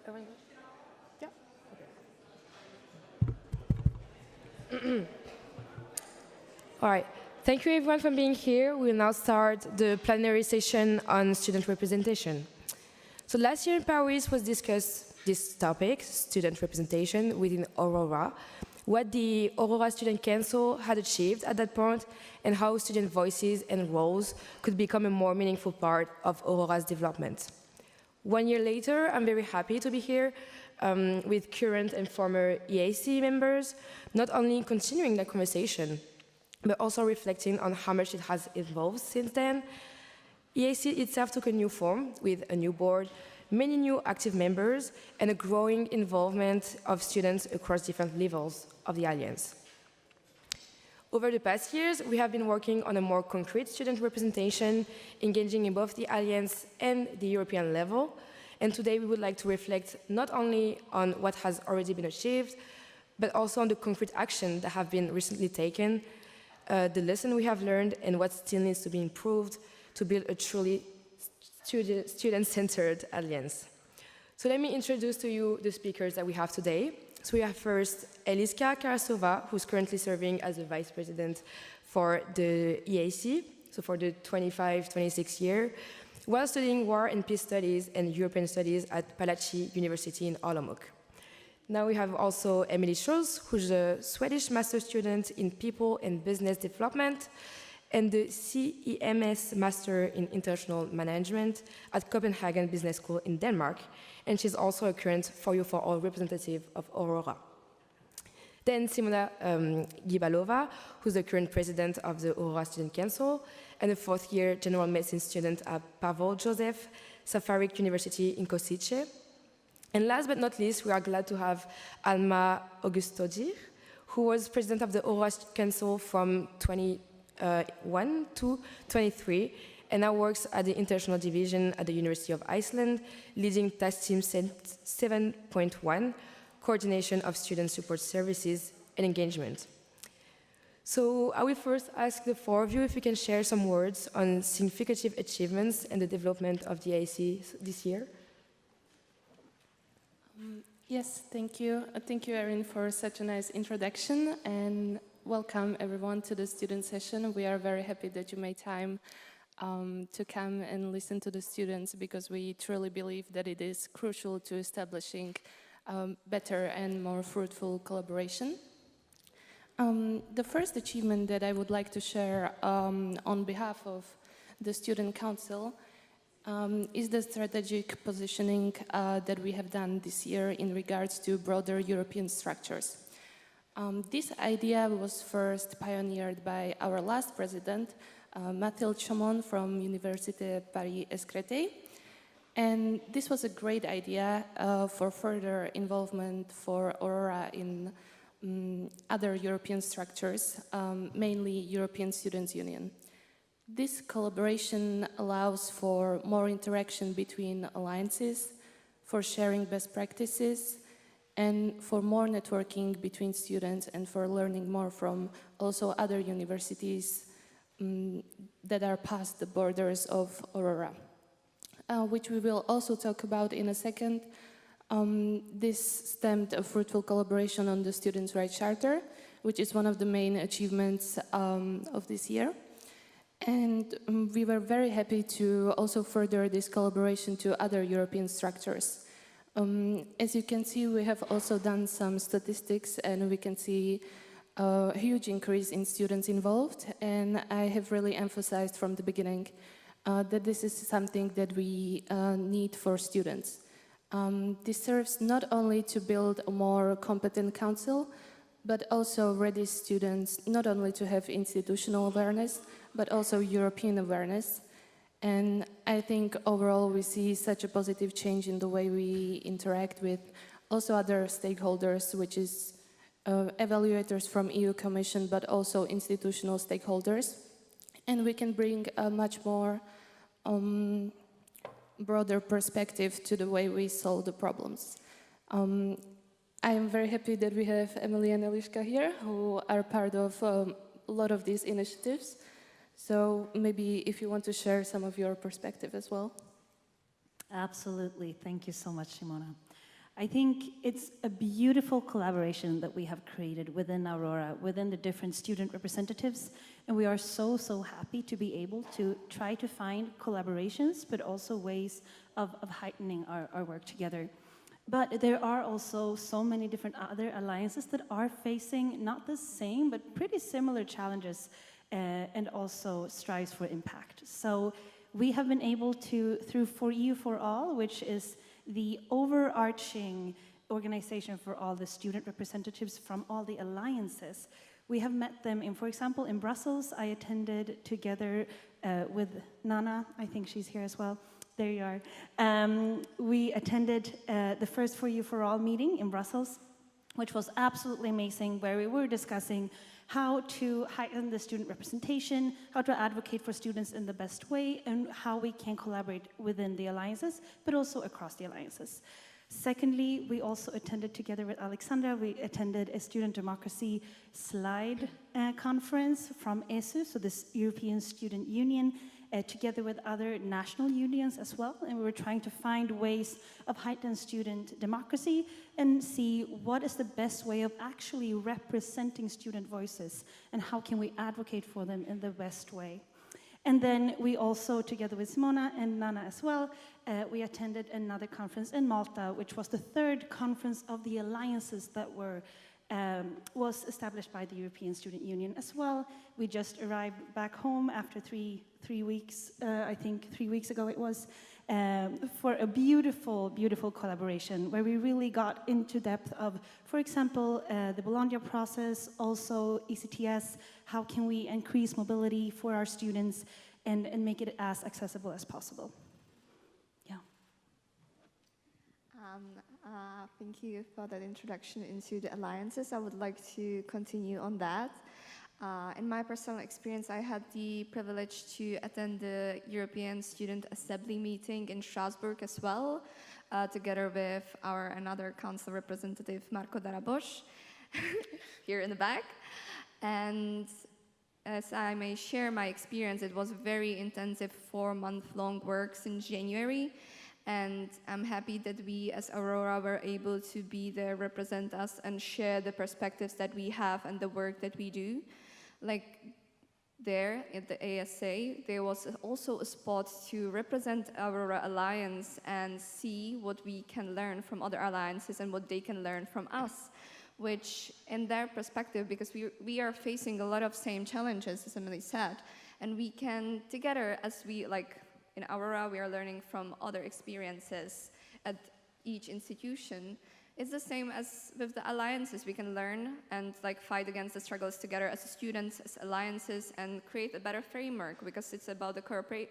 Erin? Yeah. Okay. All right. Thank you everyone for being here. We will now start the plenary session on student representation. So last year in Paris was discussed this topic, student representation within Aurora, what the Aurora Student Council had achieved at that point, and how student voices and roles could become a more meaningful part of Aurora's development. 1 year later, I'm very happy to be here with current and former EAC members, not only continuing the conversation, but also reflecting on how much it has evolved since then. EAC itself took a new form with a new board, many new active members, and a growing involvement of students across different levels of the Alliance. Over the past years, we have been working on a more concrete student representation, engaging in both the Alliance and the European level. And today we would like to reflect not only on what has already been achieved, but also on the concrete action that have been recently taken, the lesson we have learned, and what still needs to be improved to build a truly student-centered Alliance. So let me introduce to you the speakers that we have today. So we have first Eliška Karasová, who's currently serving as a vice president for the EAC, so for the 25-26 year, while studying war and peace studies and European studies at Palacký University in Olomouc. Now we have also Emelie Schultz, who's a Swedish master student in people and business development and the CEMS Master in International Management at Copenhagen Business School in Denmark. And she's also a current For You For All representative of Aurora. Then Simona Gibalová, who's the current president of the Aurora Student Council and a fourth-year general medicine student at Pavol, Jozef, Šafárik University in Košice. And last but not least, we are glad to have Alma Ágústsdóttir, who was president of the Aurora Council from 2021 to 23, and now works at the International Division at the University of Iceland, leading Task Team 7.1, Coordination of Student Support Services and Engagement. So I will first ask the four of you if you can share some words on significant achievements and the development of the AAC this year. Yes, thank you. Thank you, Erin, for such a nice introduction, and welcome everyone to the student session. We are very happy that you made time to come and listen to the students, because we truly believe that it is crucial to establishing better and more fruitful collaboration. The first achievement that I would like to share on behalf of the Student Council is the strategic positioning that we have done this year in regards to broader European structures. This idea was first pioneered by our last president, Mathilde Chaumont from Université Paris-Est Créteil. And this was a great idea for further involvement for Aurora in other European structures, mainly European Students' Union. This collaboration allows for more interaction between alliances, for sharing best practices, and for more networking between students, and for learning more from also other universities that are past the borders of Aurora, which we will also talk about in a second. This stemmed a fruitful collaboration on the Students' Rights Charter, which is one of the main achievements of this year. And we were very happy to also further this collaboration to other European structures. As you can see, we have also done some statistics, and we can see a huge increase in students involved. And I have really emphasized from the beginning that this is something that we need for students. This serves not only to build a more competent council, but also ready students not only to have institutional awareness, but also European awareness. And I think overall we see such a positive change in the way we interact with also other stakeholders, which is evaluators from EU Commission, but also institutional stakeholders. And we can bring a much more broader perspective to the way we solve the problems. I am very happy that we have Emelie and Eliška here, who are part of a lot of these initiatives. So maybe if you want to share some of your perspective as well. Absolutely. Thank you so much, Simona. I think it's a beautiful collaboration that we have created within Aurora, within the different student representatives, and we are so, so happy to be able to try to find collaborations, but also ways of heightening our work together. But there are also so many different other alliances that are facing not the same, but pretty similar challenges and also strives for impact. So we have been able to, through For You For All, which is the overarching organization for all the student representatives from all the alliances. We have met them in, for example, in Brussels. I attended together with Nana, I think she's here as well. There you are. We attended the first For You For All meeting in Brussels, which was absolutely amazing, where we were discussing how to heighten the student representation, how to advocate for students in the best way, and how we can collaborate within the alliances, but also across the alliances. Secondly, we also attended together with Alexandra, we attended a student democracy slide conference from ESU, so this European Student Union, together with other national unions as well, and we were trying to find ways of heightened student democracy and see what is the best way of actually representing student voices and how can we advocate for them in the best way. And then we also, together with Simona and Nana as well, we attended another conference in Malta, which was the third conference of the alliances that was established by the European Student Union as well. We just arrived back home after three weeks, I think 3 weeks ago it was, for a beautiful, beautiful collaboration where we really got into depth of, for example, the Bologna process, also ECTS, how can we increase mobility for our students and make it as accessible as possible. Yeah. Thank you for that introduction into the alliances. I would like to continue on that. In my personal experience, I had the privilege to attend the European Student Assembly meeting in Strasbourg as well, together with our another council representative, Marco Darabos, here in the back. And as I may share my experience, it was a very intensive 4-month-long work since January. And I'm happy that we as Aurora were able to be there, represent us, and share the perspectives that we have and the work that we do. Like there at the ASA, there was also a spot to represent Aurora Alliance and see what we can learn from other alliances and what they can learn from us, which in their perspective, because we are facing a lot of same challenges, as Emelie said, and we can together, as we like, in Aurora, we are learning from other experiences at each institution. It's the same as with the alliances. We can learn and like fight against the struggles together as students, as alliances, and create a better framework because it's about the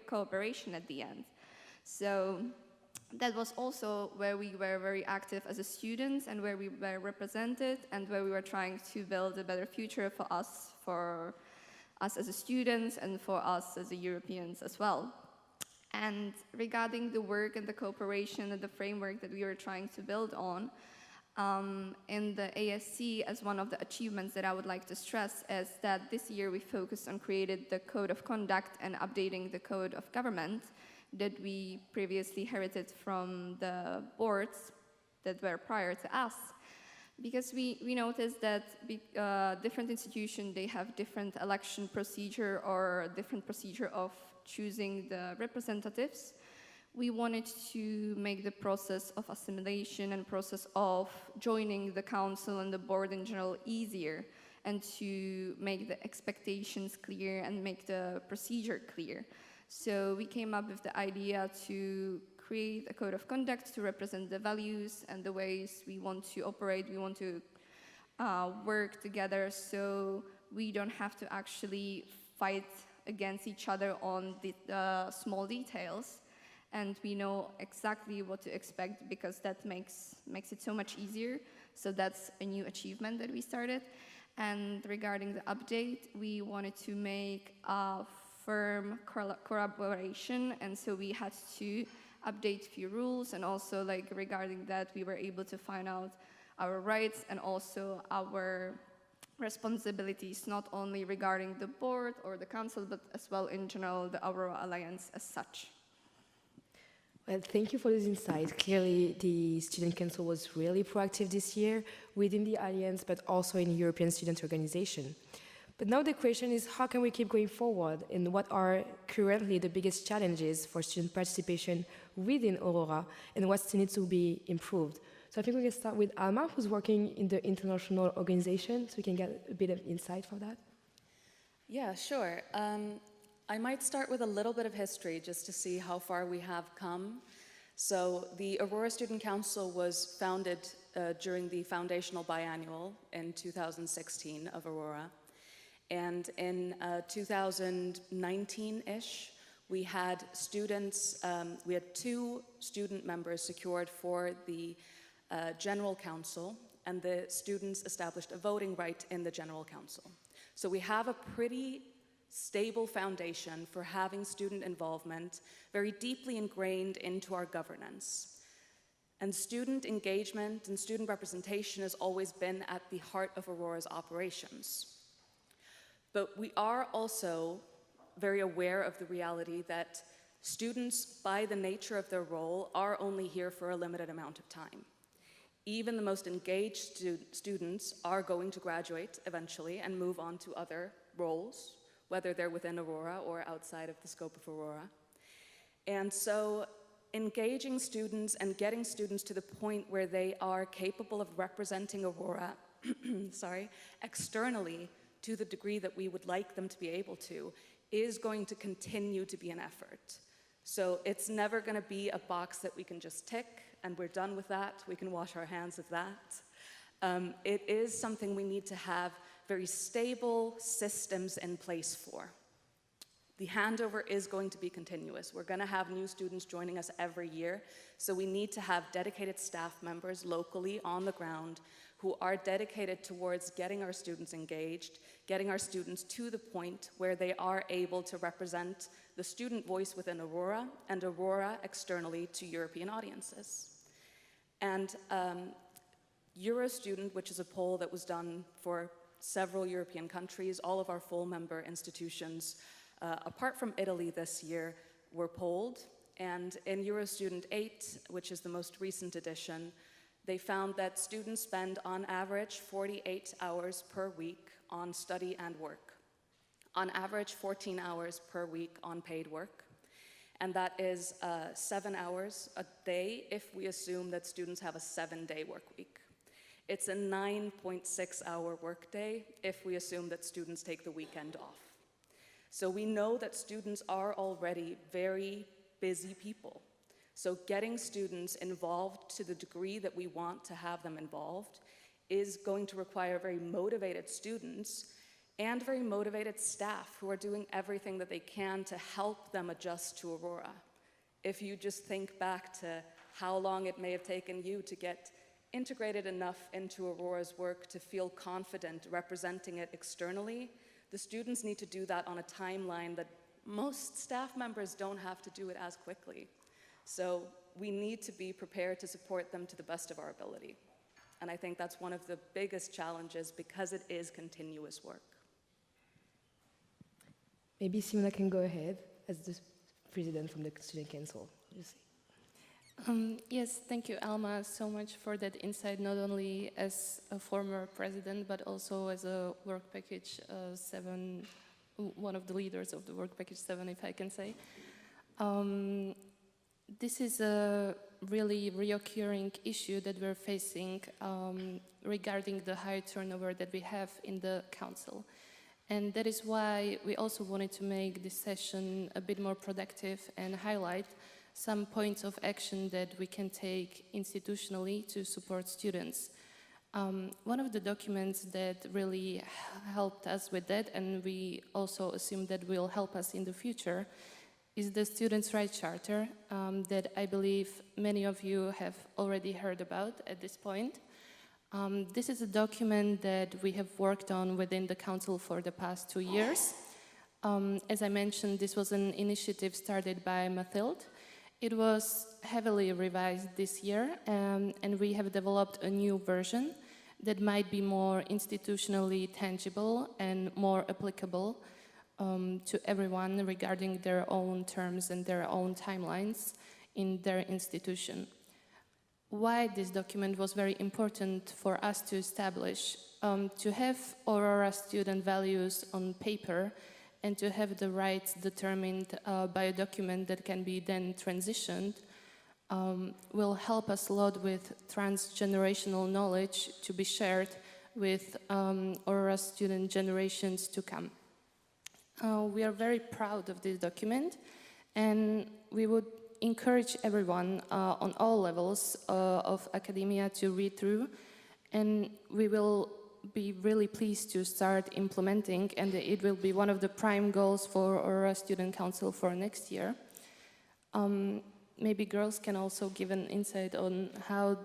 cooperation at the end. So that was also where we were very active as a students and where we were represented and where we were trying to build a better future for us as a students and for us as a Europeans as well. And regarding the work and the cooperation and the framework that we were trying to build on, in the ASC, as one of the achievements that I would like to stress is that this year we focused on creating the code of conduct and updating the code of government that we previously inherited from the boards that were prior to us. Because we noticed that different institutions, they have different election procedure or different procedure of choosing the representatives. We wanted to make the process of assimilation and process of joining the council and the board in general easier and to make the expectations clear and make the procedure clear. So we came up with the idea to create a code of conduct to represent the values and the ways we want to operate, we want to work together so we don't have to actually fight against each other on the small details. And we know exactly what to expect because that makes it so much easier. So that's a new achievement that we started. And regarding the update, we wanted to make a firm collaboration, and so we had to update few rules, and also like regarding that, we were able to find out our rights and also our responsibilities, not only regarding the board or the council, but as well in general the Aurora Alliance as such. Well, thank you for this insight. Clearly, the Student Council was really proactive this year within the Alliance, but also in European Student Organization. But now the question is, how can we keep going forward, and what are currently the biggest challenges for student participation within Aurora, and what still needs to be improved? So I think we can start with Alma, who's working in the international organization, so we can get a bit of insight for that. Yeah, sure. I might start with a little bit of history just to see how far we have come. So the Aurora Student Council was founded during the foundational biannual in 2016 of Aurora. And in 2019-ish, we had students, we had 2 student members secured for the General Council, and the students established a voting right in the General Council. So we have a pretty stable foundation for having student involvement very deeply ingrained into our governance. And student engagement and student representation has always been at the heart of Aurora's operations. But we are also very aware of the reality that students, by the nature of their role, are only here for a limited amount of time. Even the most engaged students are going to graduate eventually and move on to other roles, whether they're within Aurora or outside of the scope of Aurora. And so engaging students and getting students to the point where they are capable of representing Aurora externally to the degree that we would like them to be able to is going to continue to be an effort. So it's never going to be a box that we can just tick and we're done with that, we can wash our hands of that. It is something we need to have very stable systems in place for. The handover is going to be continuous. We're going to have new students joining us every year, so we need to have dedicated staff members locally on the ground who are dedicated towards getting our students engaged, getting our students to the point where they are able to represent the student voice within Aurora and Aurora externally to European audiences. And Eurostudent, which is a poll that was done for several European countries, all of our full member institutions, apart from Italy this year, were polled. And in Eurostudent 8, which is the most recent edition, they found that students spend on average 48 hours per week on study and work. On average, 14 hours per week on paid work. And that is 7 hours a day if we assume that students have a 7-day work week. It's a 9.6-hour workday if we assume that students take the weekend off. So we know that students are already very busy people. So getting students involved to the degree that we want to have them involved is going to require very motivated students and very motivated staff who are doing everything that they can to help them adjust to Aurora. If you just think back to how long it may have taken you to get integrated enough into Aurora's work to feel confident representing it externally, the students need to do that on a timeline that most staff members don't have to do it as quickly. So we need to be prepared to support them to the best of our ability. And I think that's one of the biggest challenges because it is continuous work. Maybe Simona can go ahead as the president from the Student Council. Yes, thank you, Alma, so much for that insight, not only as a former president, but also as a work package 7, one of the leaders of the work package 7, if I can say. This is a really reoccurring issue that we're facing regarding the high turnover that we have in the council. And that is why we also wanted to make this session a bit more productive and highlight some points of action that we can take institutionally to support students. One of the documents that really helped us with that, and we also assume that will help us in the future, is the Students' Rights Charter that I believe many of you have already heard about at this point. This is a document that we have worked on within the Council for the past 2 years. As I mentioned, this was an initiative started by Mathilde. It was heavily revised this year, and we have developed a new version that might be more institutionally tangible and more applicable to everyone regarding their own terms and their own timelines in their institution. Why this document was very important for us to establish, to have Aurora student values on paper and to have the rights determined by a document that can be then transitioned will help us a lot with transgenerational knowledge to be shared with Aurora student generations to come. We are very proud of this document, and we would encourage everyone on all levels of academia to read through, and we will be really pleased to start implementing, and it will be one of the prime goals for Aurora Student Council for next year. Maybe girls can also give an insight on how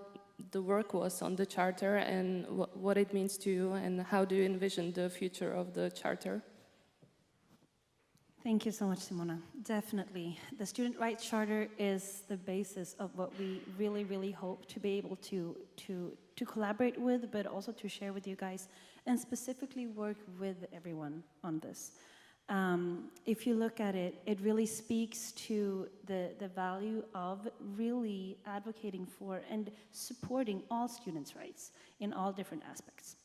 the work was on the charter and what it means to you, and how do you envision the future of the charter? Thank you so much, Simona. Definitely. The Student Rights Charter is the basis of what we really, really hope to be able to collaborate with, but also to share with you guys, and specifically work with everyone on this. If you look at it, it really speaks to the value of really advocating for and supporting all students' rights in all different aspects.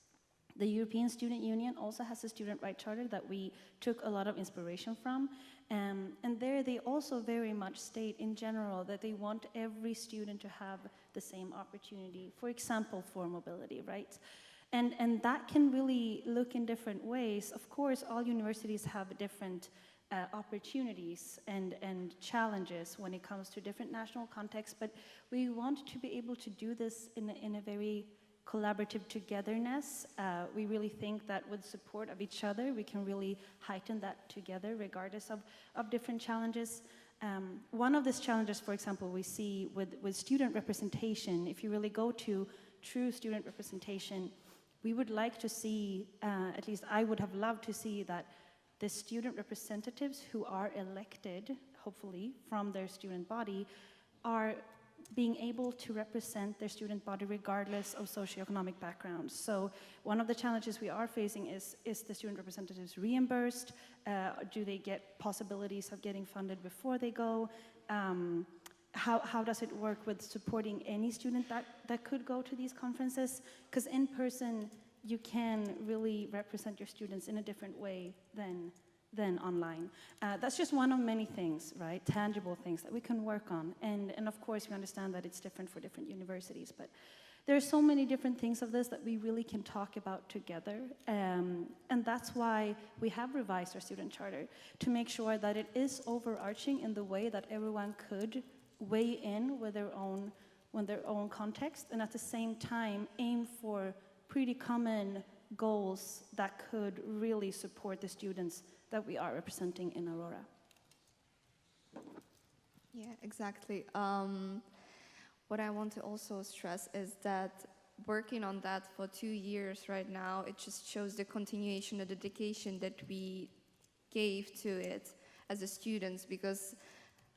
The European Student Union also has a student rights charter that we took a lot of inspiration from. And there they also very much state in general that they want every student to have the same opportunity, for example, for mobility, right? And that can really look in different ways. Of course, all universities have different opportunities and challenges when it comes to different national contexts, but we want to be able to do this in a very collaborative togetherness. We really think that with support of each other, we can really heighten that together regardless of different challenges. One of these challenges, for example, we see with student representation. If you really go to true student representation, we would like to see, at least I would have loved to see, that the student representatives who are elected, hopefully, from their student body, are being able to represent their student body regardless of socioeconomic background. So one of the challenges we are facing is the student representatives reimbursed? Do they get possibilities of getting funded before they go? How does it work with supporting any student that could go to these conferences? Because in person, you can really represent your students in a different way than online. That's just one of many things, right? Tangible things that we can work on. And of course, we understand that it's different for different universities, but there are so many different things of this that we really can talk about together. And that's why we have revised our student charter, to make sure that it is overarching in the way that everyone could weigh in with their own context, and at the same time aim for pretty common goals that could really support the students that we are representing in Aurora. Yeah, exactly. What I want to also stress is that working on that for 2 years right now, it just shows the continuation, the dedication that we gave to it as a students, because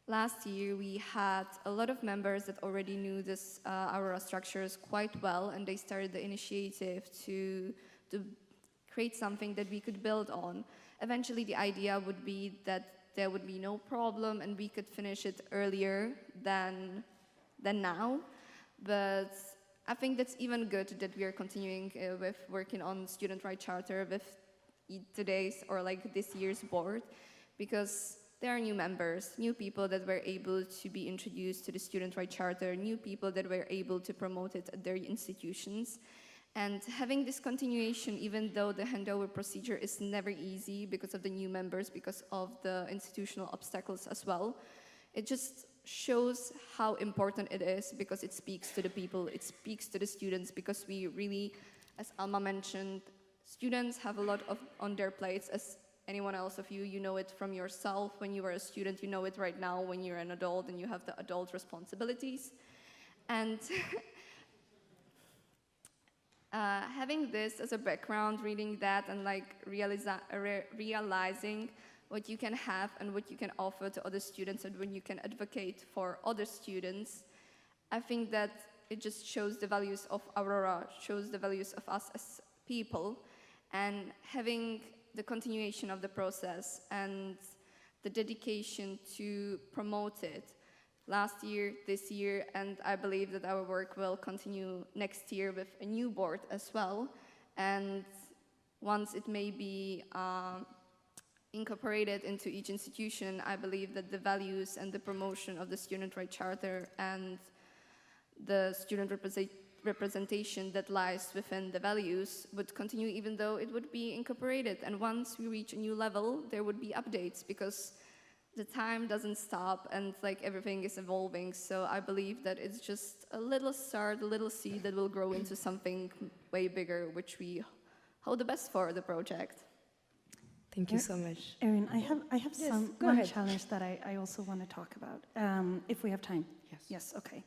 last year we had a lot of members that already knew this Aurora structures quite well, and they started the initiative to create something that we could build on. Eventually the idea would be that there would be no problem and we could finish it earlier than now. But I think that's even good that we are continuing with working on Student Rights Charter with today's or like this year's board, because there are new members, new people that were able to be introduced to the Student Rights Charter, new people that were able to promote it at their institutions. And having this continuation, even though the handover procedure is never easy because of the new members, because of the institutional obstacles as well, it just shows how important it is, because it speaks to the people, it speaks to the students, because we really, as Alma mentioned, students have a lot on their plates. As anyone else of you, you know it from yourself when you were a student, you know it right now when you're an adult and you have the adult responsibilities. And having this as a background, reading that and like realizing what you can have and what you can offer to other students and when you can advocate for other students, I think that it just shows the values of Aurora, shows the values of us as people, and having the continuation of the process and the dedication to promote it last year, this year, and I believe that our work will continue next year with a new board as well. And once it may be incorporated into each institution, I believe that the values and the promotion of the Student Right Charter and the student representation that lies within the values would continue even though it would be incorporated. And once we reach a new level, there would be updates because the time doesn't stop and like everything is evolving. So I believe that it's just a little start, a little seed that will grow into something way bigger, which we hope the best for the project. Thank you so much. Erin, I have Yes, go one ahead. challenge that I also want to talk about, if we have time. Yes. Yes, okay.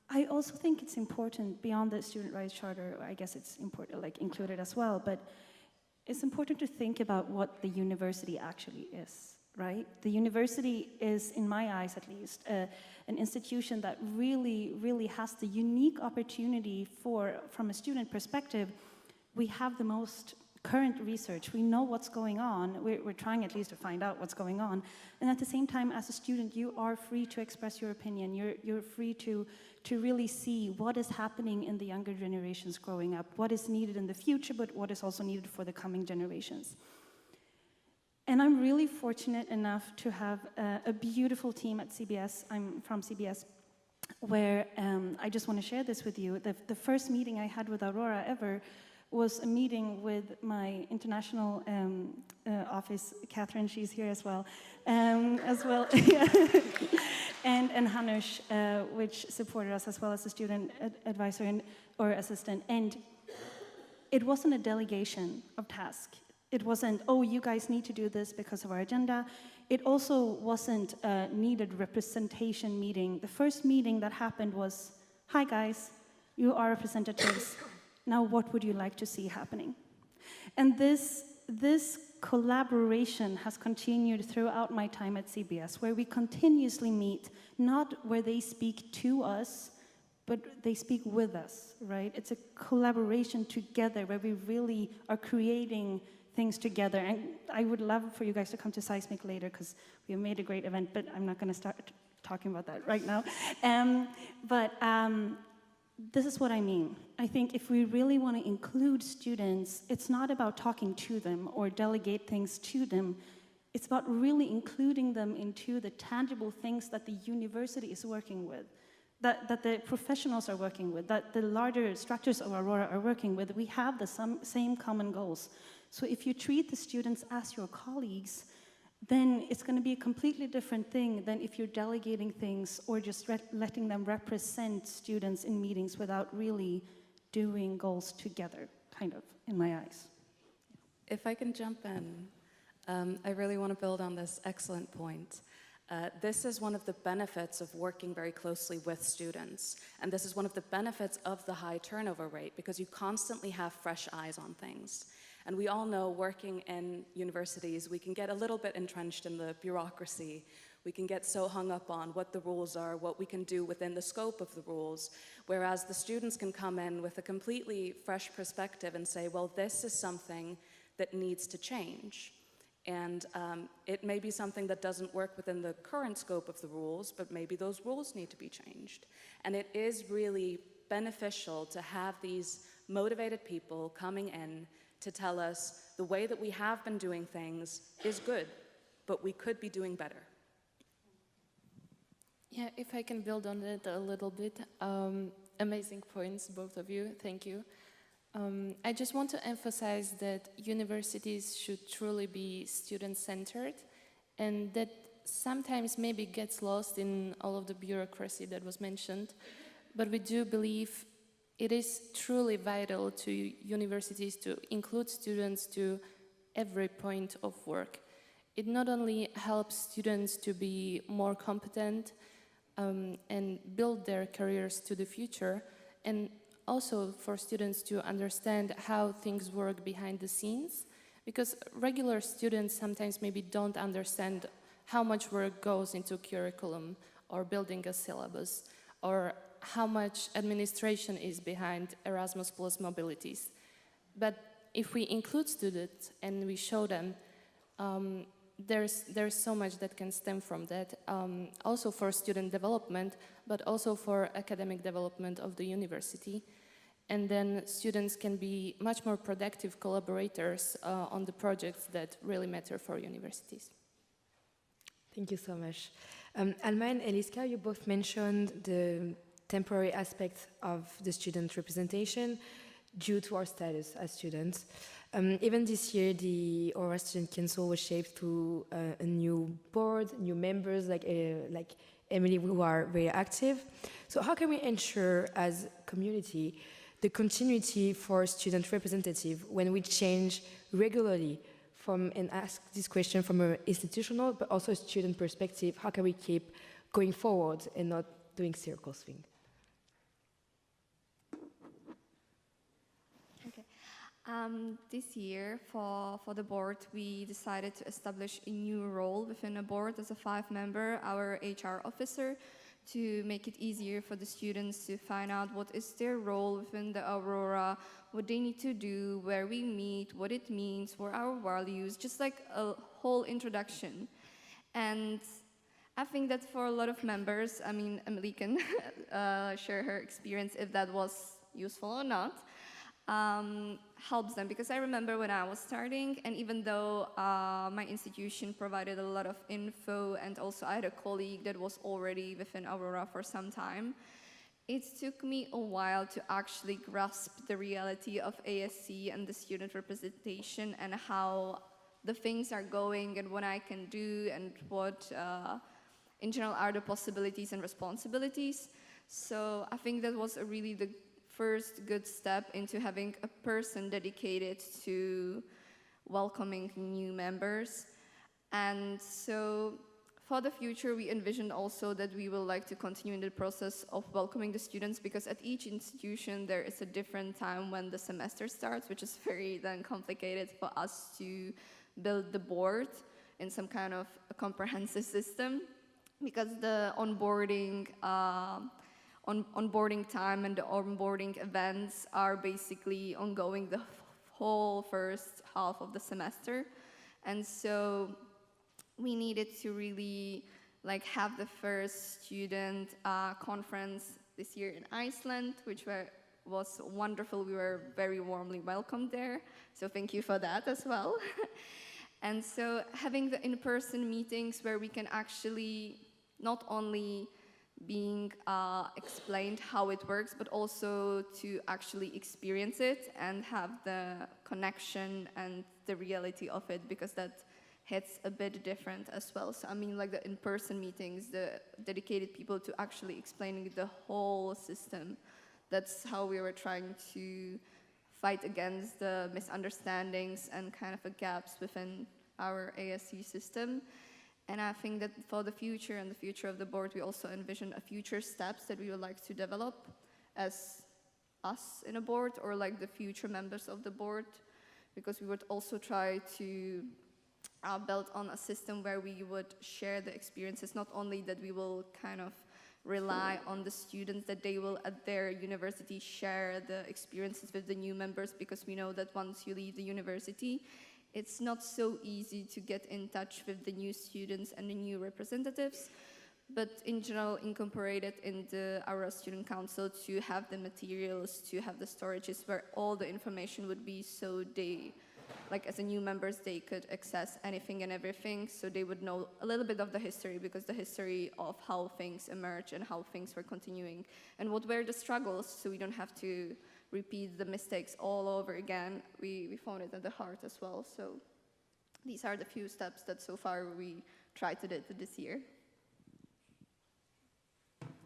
I also think it's important, beyond the Student Rights Charter, I guess it's important, like included as well, but it's important to think about what the university actually is, right? The university is, in my eyes at least, an institution that really has the unique opportunity from a student perspective. We have the most current research, we know what's going on, we're trying at least to find out what's going on, and at the same time, as a student, you are free to express your opinion, you're free to really see what is happening in the younger generations growing up, what is needed in the future, but what is also needed for the coming generations. And I'm really fortunate enough to have a beautiful team at CBS. I'm from CBS, where I just want to share this with you. The first meeting I had with Aurora ever was a meeting with my international office, Catherine, she's here as well, and Hanush, which supported us as well as a student advisor or assistant. And it wasn't a delegation of tasks. It wasn't, oh, you guys need to do this because of our agenda. It also wasn't a needed representation meeting. The first meeting that happened was, hi guys, you are representatives. Now, what would you like to see happening? And this collaboration has continued throughout my time at CBS, where we continuously meet, not where they speak to us, but they speak with us, right? It's a collaboration together where we really are creating things together. And I would love for you guys to come to Seismic later because we have made a great event, but I'm not going to start talking about that right now. This is what I mean. I think if we really want to include students, it's not about talking to them or delegate things to them. It's about really including them into the tangible things that the university is working with, that the professionals are working with, that the larger structures of Aurora are working with. We have the same common goals. So if you treat the students as your colleagues, then it's going to be a completely different thing than if you're delegating things or just letting them represent students in meetings without really doing goals together, kind of, in my eyes. If I can jump in, I really want to build on this excellent point. This is one of the benefits of working very closely with students, and this is one of the benefits of the high turnover rate, because you constantly have fresh eyes on things. And we all know, working in universities, we can get a little bit entrenched in the bureaucracy. We can get so hung up on what the rules are, what we can do within the scope of the rules, whereas the students can come in with a completely fresh perspective and say, well, this is something that needs to change. And it may be something that doesn't work within the current scope of the rules, but maybe those rules need to be changed. And it is really beneficial to have these motivated people coming in to tell us the way that we have been doing things is good, but we could be doing better. Yeah, if I can build on it a little bit. Amazing points, both of you. Thank you. I just want to emphasize that universities should truly be student-centered, and that sometimes maybe gets lost in all of the bureaucracy that was mentioned, but we do believe it is truly vital to universities to include students to every point of work. It not only helps students to be more competent and build their careers to the future, and also for students to understand how things work behind the scenes, because regular students sometimes maybe don't understand how much work goes into curriculum or building a syllabus, or how much administration is behind Erasmus Plus mobilities. But if we include students and we show them there's so much that can stem from that, also for student development, but also for academic development of the university. And then students can be much more productive collaborators on the projects that really matter for universities. Thank you so much. Alma and Eliška, you both mentioned the temporary aspect of the student representation due to our status as students. Even this year, the Aurora Student Council was shaped through a new board, new members like Emelie, who are very active. So how can we ensure as community the continuity for student representative when we change regularly from, and ask this question from an institutional but also a student perspective, how can we keep going forward and not doing circle swing? This year, for the board, we decided to establish a new role within the board as a 5-member, our HR officer, to make it easier for the students to find out what is their role within the Aurora, what they need to do, where we meet, what it means, what our values, just like a whole introduction. And I think that for a lot of members, I mean, Emelie can share her experience if that was useful or not, helps them, because I remember when I was starting, and even though my institution provided a lot of info, and also I had a colleague that was already within Aurora for some time, it took me a while to actually grasp the reality of ASC and the student representation and how the things are going and what I can do and what in general are the possibilities and responsibilities. So I think that was really the first good step into having a person dedicated to welcoming new members. And so for the future, we envisioned also that we will like to continue in the process of welcoming the students, because at each institution there is a different time when the semester starts, which is very then complicated for us to build the board in some kind of a comprehensive system, because the onboarding onboarding time and the onboarding events are basically ongoing the whole first half of the semester. And so we needed to really have the first student conference this year in Iceland, which was wonderful. We were very warmly welcomed there. So thank you for that as well. And so having the in-person meetings where we can actually not only being explained how it works, but also to actually experience it and have the connection and the reality of it, because that hits a bit different as well. So I mean, like the in-person meetings, the dedicated people to actually explaining the whole system. That's how we were trying to fight against the misunderstandings and kind of the gaps within our ASC system. And I think that for the future and the future of the board, we also envision a future steps that we would like to develop as us in a board, or like the future members of the board, because we would also try to build on a system where we would share the experiences, not only that we will kind of rely on the students, that they will at their university share the experiences with the new members, because we know that once you leave the university, it's not so easy to get in touch with the new students and the new representatives, but in general, incorporated in the Aurora Student Council to have the materials, to have the storages where all the information would be, so they, as a new members, they could access anything and everything, so they would know a little bit of the history, because the history of how things emerge and how things were continuing, and what were the struggles, so we don't have to repeat the mistakes all over again. We found it at the heart as well. So these are the few steps that so far we tried to do this year.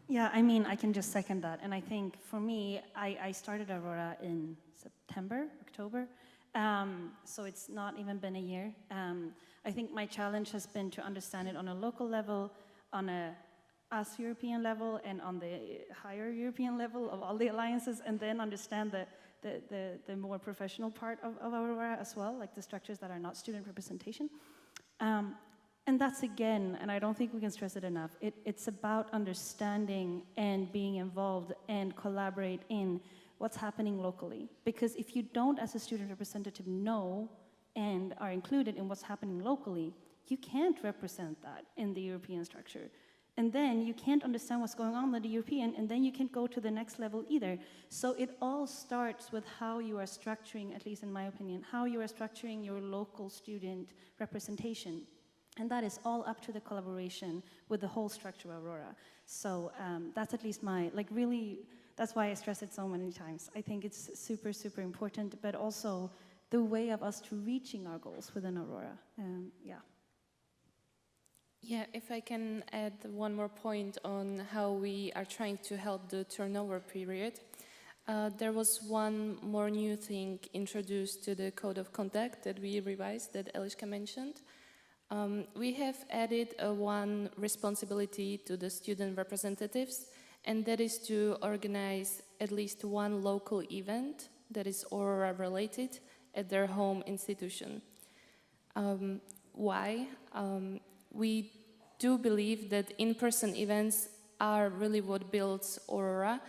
Yeah, I mean, I can just second that. And I think for me, I started Aurora in September, October. So it's not even been a year. I think my challenge has been to understand it on a local level, on a us European level, and on the higher European level of all the alliances, and then understand the more professional part of Aurora as well, like the structures that are not student representation. And that's again, and I don't think we can stress it enough, it's about understanding and being involved and collaborate in what's happening locally. Because if you don't, as a student representative, know and are included in what's happening locally, you can't represent that in the European structure. And then you can't understand what's going on with the European, and then you can't go to the next level either. So it all starts with how you are structuring, at least in my opinion, how you are structuring your local student representation. And that is all up to the collaboration with the whole structure of Aurora. So that's at least my, like really, that's why I stress it so many times. I think it's super, super important, but also the way of us to reaching our goals within Aurora. Yeah. Yeah, if I can add one more point on how we are trying to help the turnover period. There was one more new thing introduced to the code of conduct that we revised that Eliška mentioned. We have added one responsibility to the student representatives, and that is to organize at least one local event that is Aurora related at their home institution. Why? We do believe that in-person events are really what builds Aurora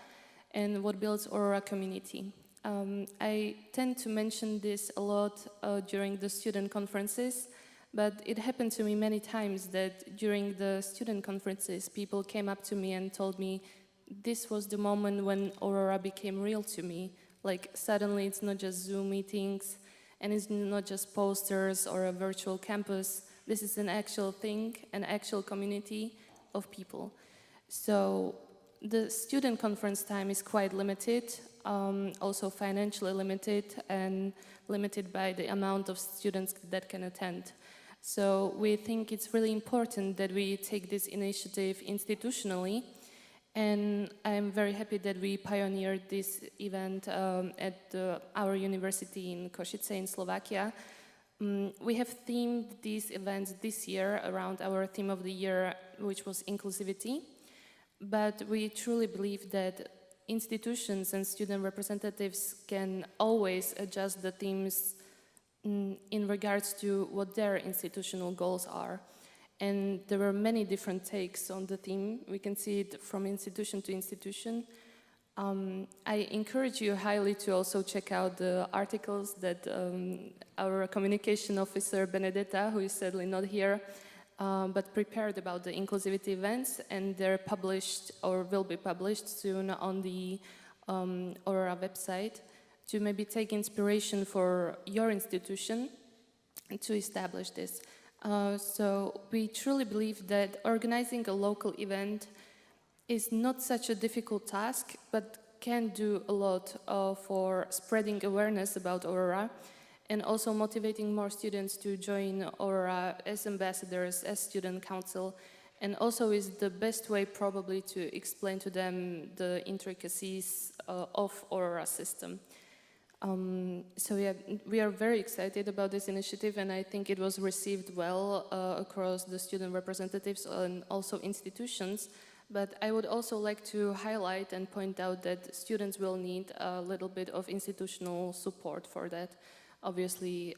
and what builds Aurora community. I tend to mention this a lot during the student conferences, but it happened to me many times that during the student conferences, people came up to me and told me, this was the moment when Aurora became real to me. Like suddenly it's not just Zoom meetings, and it's not just posters or a virtual campus. This is an actual thing, an actual community of people. So the student conference time is quite limited, also financially limited and limited by the amount of students that can attend. So we think it's really important that we take this initiative institutionally, and I'm very happy that we pioneered this event at our university in Košice in Slovakia. We have themed these events this year around our theme of the year, which was inclusivity. But we truly believe that institutions and student representatives can always adjust the themes in regards to what their institutional goals are. And there were many different takes on the theme. We can see it from institution to institution. I encourage you highly to also check out the articles that our communication officer, Benedetta, who is sadly not here, but prepared about the inclusivity events, and they're published or will be published soon on the Aurora website, to maybe take inspiration for your institution to establish this. So we truly believe that organizing a local event is not such a difficult task, but can do a lot for spreading awareness about Aurora and also motivating more students to join Aurora as ambassadors, as student council, and also is the best way probably to explain to them the intricacies of Aurora system. So yeah, we are very excited about this initiative, and I think it was received well across the student representatives and also institutions. But I would also like to highlight and point out that students will need a little bit of institutional support for that. Obviously,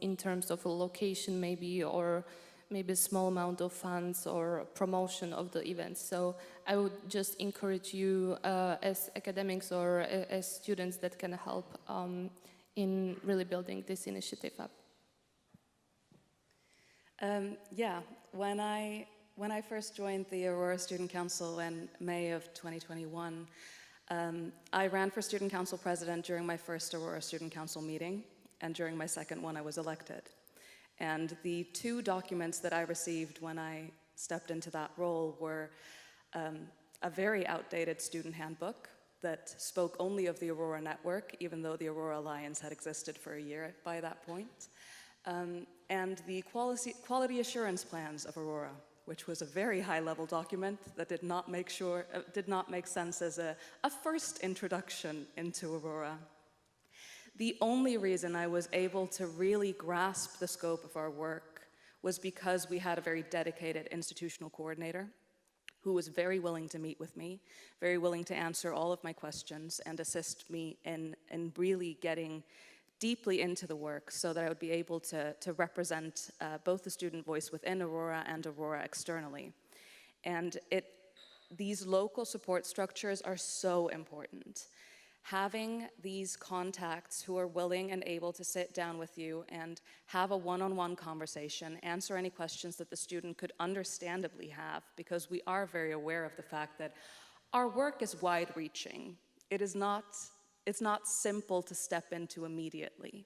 in terms of a location maybe, or maybe a small amount of funds or promotion of the events. So I would just encourage you as academics or as students that can help in really building this initiative up. Yeah, when I first joined the Aurora Student Council in May of 2021, I ran for Student Council President during my first Aurora Student Council meeting, and during my second one I was elected. And the two documents that I received when I stepped into that role were a very outdated student handbook that spoke only of the Aurora network, even though the Aurora Alliance had existed for a year by that point, and the quality assurance plans of Aurora, which was a very high-level document that did not make sense as a first introduction into Aurora. The only reason I was able to really grasp the scope of our work was because we had a very dedicated institutional coordinator who was very willing to meet with me, very willing to answer all of my questions and assist me in really getting deeply into the work so that I would be able to represent both the student voice within Aurora and Aurora externally. And these local support structures are so important. Having these contacts who are willing and able to sit down with you and have a one-on-one conversation, answer any questions that the student could understandably have, because we are very aware of the fact that our work is wide-reaching. It's not simple to step into immediately.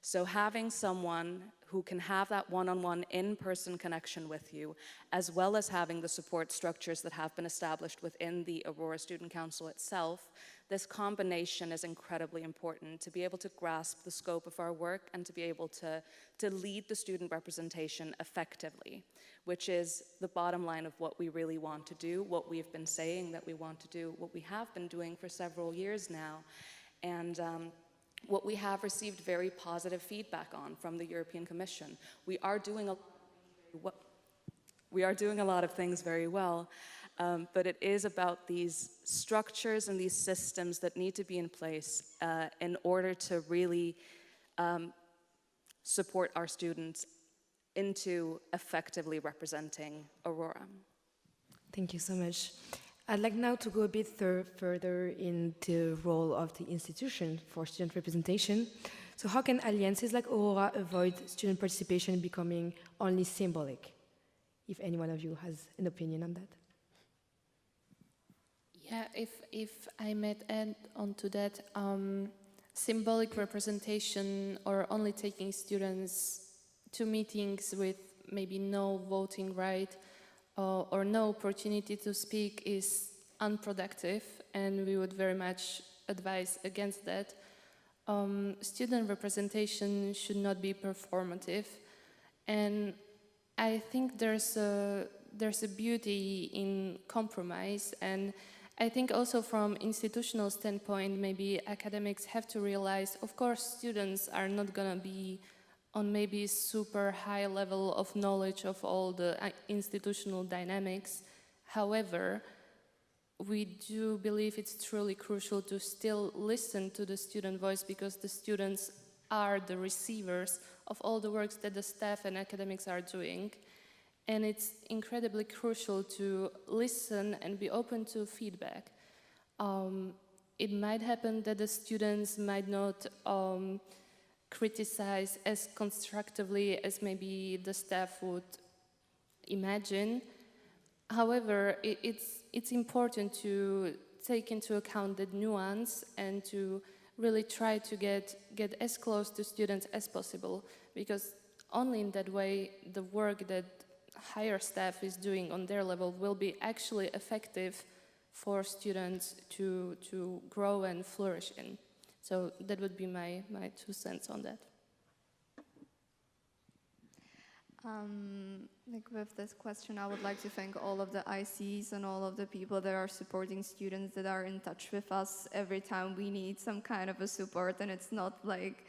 So having someone who can have that one-on-one in-person connection with you, as well as having the support structures that have been established within the Aurora Student Council itself, this combination is incredibly important to be able to grasp the scope of our work and to be able to lead the student representation effectively, which is the bottom line of what we really want to do, what we've been saying that we want to do, what we have been doing for several years now, and what we have received very positive feedback on from the European Commission. We are doing a lot of things very well, but it is about these structures and these systems that need to be in place in order to really support our students into effectively representing Aurora. Thank you so much. I'd like now to go a bit further in the role of the institution for student representation. So how can alliances like Aurora avoid student participation becoming only symbolic? If any one of you has an opinion on that. Yeah, if I might add on to that, symbolic representation or only taking students to meetings with maybe no voting right or no opportunity to speak is unproductive, and we would very much advise against that. Student representation should not be performative, and I think there's a beauty in compromise, and I think also from institutional standpoint, maybe academics have to realize, of course, students are not gonna be on maybe super high level of knowledge of all the institutional dynamics. However, we do believe it's truly crucial to still listen to the student voice, because the students are the receivers of all the works that the staff and academics are doing. And it's incredibly crucial to listen and be open to feedback. It might happen that the students might not criticize as constructively as maybe the staff would imagine. However, it's important to take into account the nuance and to really try to get as close to students as possible, because only in that way the work that higher staff is doing on their level will be actually effective for students to grow and flourish in. So that would be my 2 cents on that. Like with this question, I would like to thank all of the ICs and all of the people that are supporting students, that are in touch with us every time we need some kind of a support, and it's not like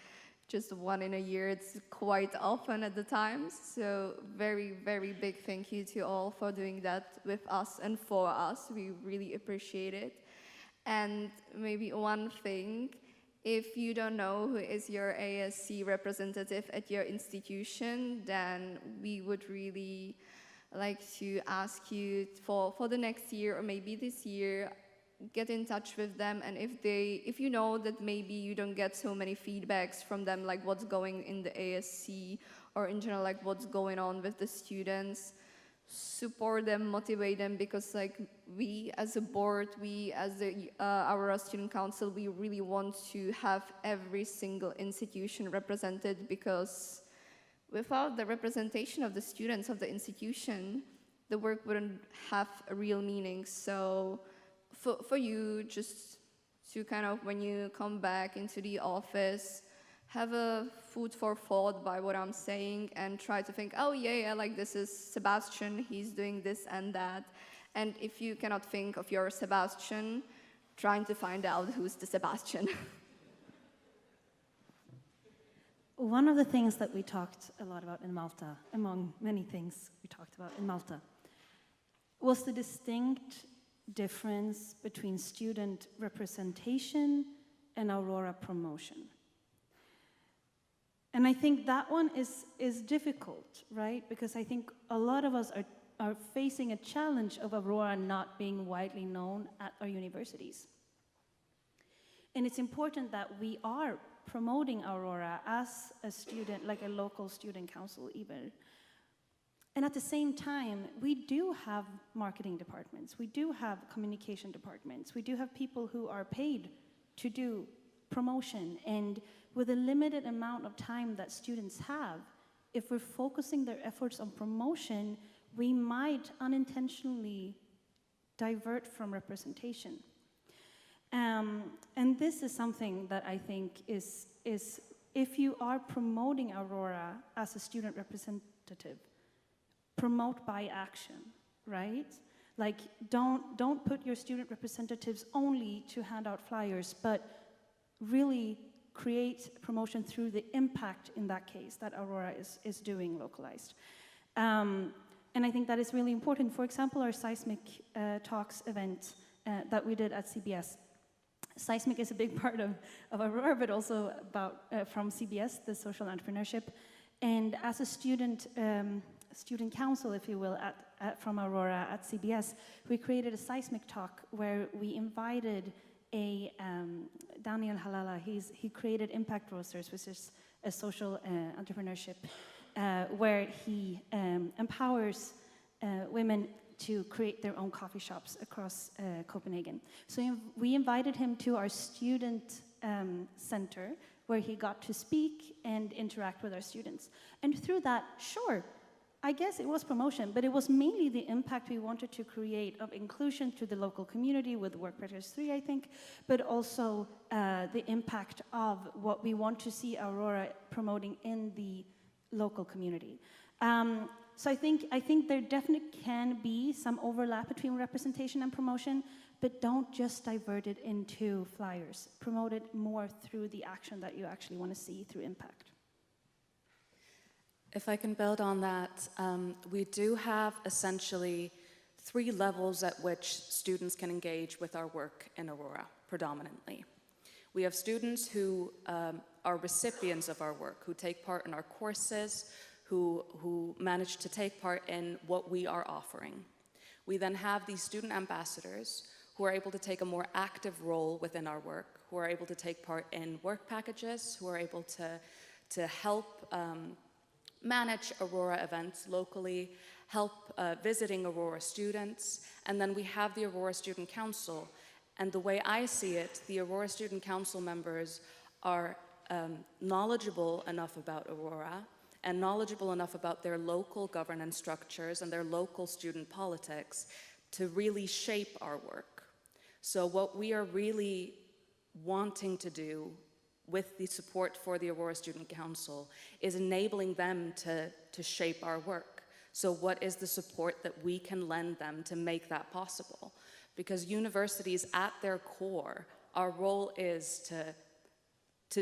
just one in a year, it's quite often at the times. So very, very big thank you to all for doing that with us and for us. We really appreciate it. And maybe one thing, if you don't know who is your ASC representative at your institution, then we would really like to ask you for the next year or maybe this year, get in touch with them. And if you know that maybe you don't get so many feedbacks from them, like what's going in the ASC or in general, like what's going on with the students, support them, motivate them, because like we as a board, we as the Aurora Student Council, we really want to have every single institution represented, because without the representation of the students of the institution, the work wouldn't have a real meaning. So for you, just to kind of, when you come back into the office, have a food for thought by what I'm saying and try to think, oh yeah, like this is Sebastian, he's doing this and that. And if you cannot think of your Sebastian, trying to find out who's the Sebastian. One of the things that we talked a lot about in Malta, among many things we talked about in Malta, was the distinct difference between student representation and Aurora promotion. And I think that one is difficult, right? Because I think a lot of us are facing a challenge of Aurora not being widely known at our universities. And it's important that we are promoting Aurora as a student, like a local student council even. And at the same time, we do have marketing departments, we do have communication departments, we do have people who are paid to do promotion. And with a limited amount of time that students have, if we're focusing their efforts on promotion, we might unintentionally divert from representation. And this is something that I think is if you are promoting Aurora as a student representative, promote by action, right? Like, don't put your student representatives only to hand out flyers, but really create promotion through the impact, in that case, that Aurora is doing localized. And I think that is really important. For example, our Seismic Talks event that we did at CBS. Seismic is a big part of Aurora, but also from CBS, the social entrepreneurship. And as a student council, if you will, from Aurora at CBS, we created a Seismic Talk where we invited Daniel Halala. He created Impact Roasters, which is a social entrepreneurship where he empowers women to create their own coffee shops across Copenhagen. So we invited him to our student center where he got to speak and interact with our students. And through that, sure, I guess it was promotion, but it was mainly the impact we wanted to create of inclusion to the local community with Work Practice 3, I think, but also the impact of what we want to see Aurora promoting in the local community. So I think there definitely can be some overlap between representation and promotion, but don't just divert it into flyers. Promote it more through the action that you actually want to see through impact. If I can build on that, we do have essentially 3 levels at which students can engage with our work in Aurora, predominantly. We have students who are recipients of our work, who take part in our courses, who manage to take part in what we are offering. We then have these student ambassadors who are able to take a more active role within our work, who are able to take part in work packages, who are able to help manage Aurora events locally, help visiting Aurora students, and then we have the Aurora Student Council. And the way I see it, the Aurora Student Council members are knowledgeable enough about Aurora and knowledgeable enough about their local governance structures and their local student politics to really shape our work. So what we are really wanting to do with the support for the Aurora Student Council is enabling them to shape our work. So what is the support that we can lend them to make that possible? Because universities at their core, our role is to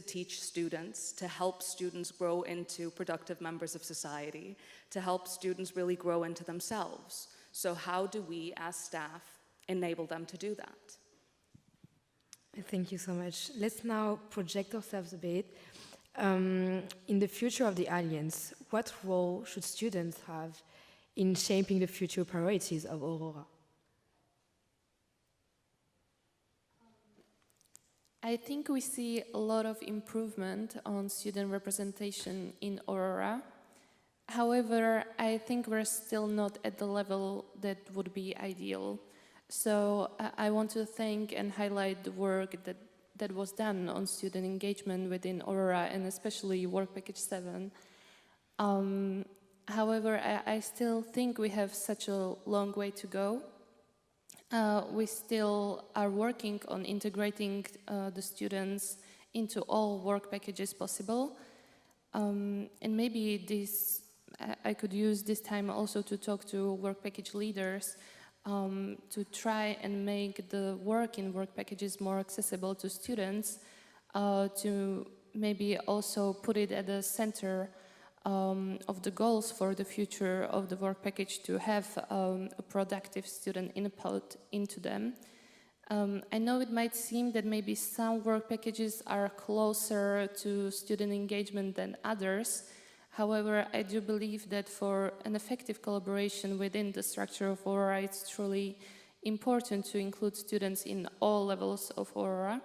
teach students, to help students grow into productive members of society, to help students really grow into themselves. So how do we as staff enable them to do that? Thank you so much. Let's now project ourselves a bit. In the future of the Alliance, what role should students have in shaping the future priorities of Aurora? I think we see a lot of improvement on student representation in Aurora. However, I think we're still not at the level that would be ideal. So I want to thank and highlight the work that was done on student engagement within Aurora, and especially Work Package 7. However, I still think we have such a long way to go. We still are working on integrating the students into all work packages possible. And maybe I could use this time also to talk to work package leaders to try and make the work in work packages more accessible to students, to maybe also put it at the center of the goals for the future of the work package, to have a productive student input into them. I know it might seem that maybe some work packages are closer to student engagement than others. However, I do believe that for an effective collaboration within the structure of Aurora, it's truly important to include students in all levels of Aurora.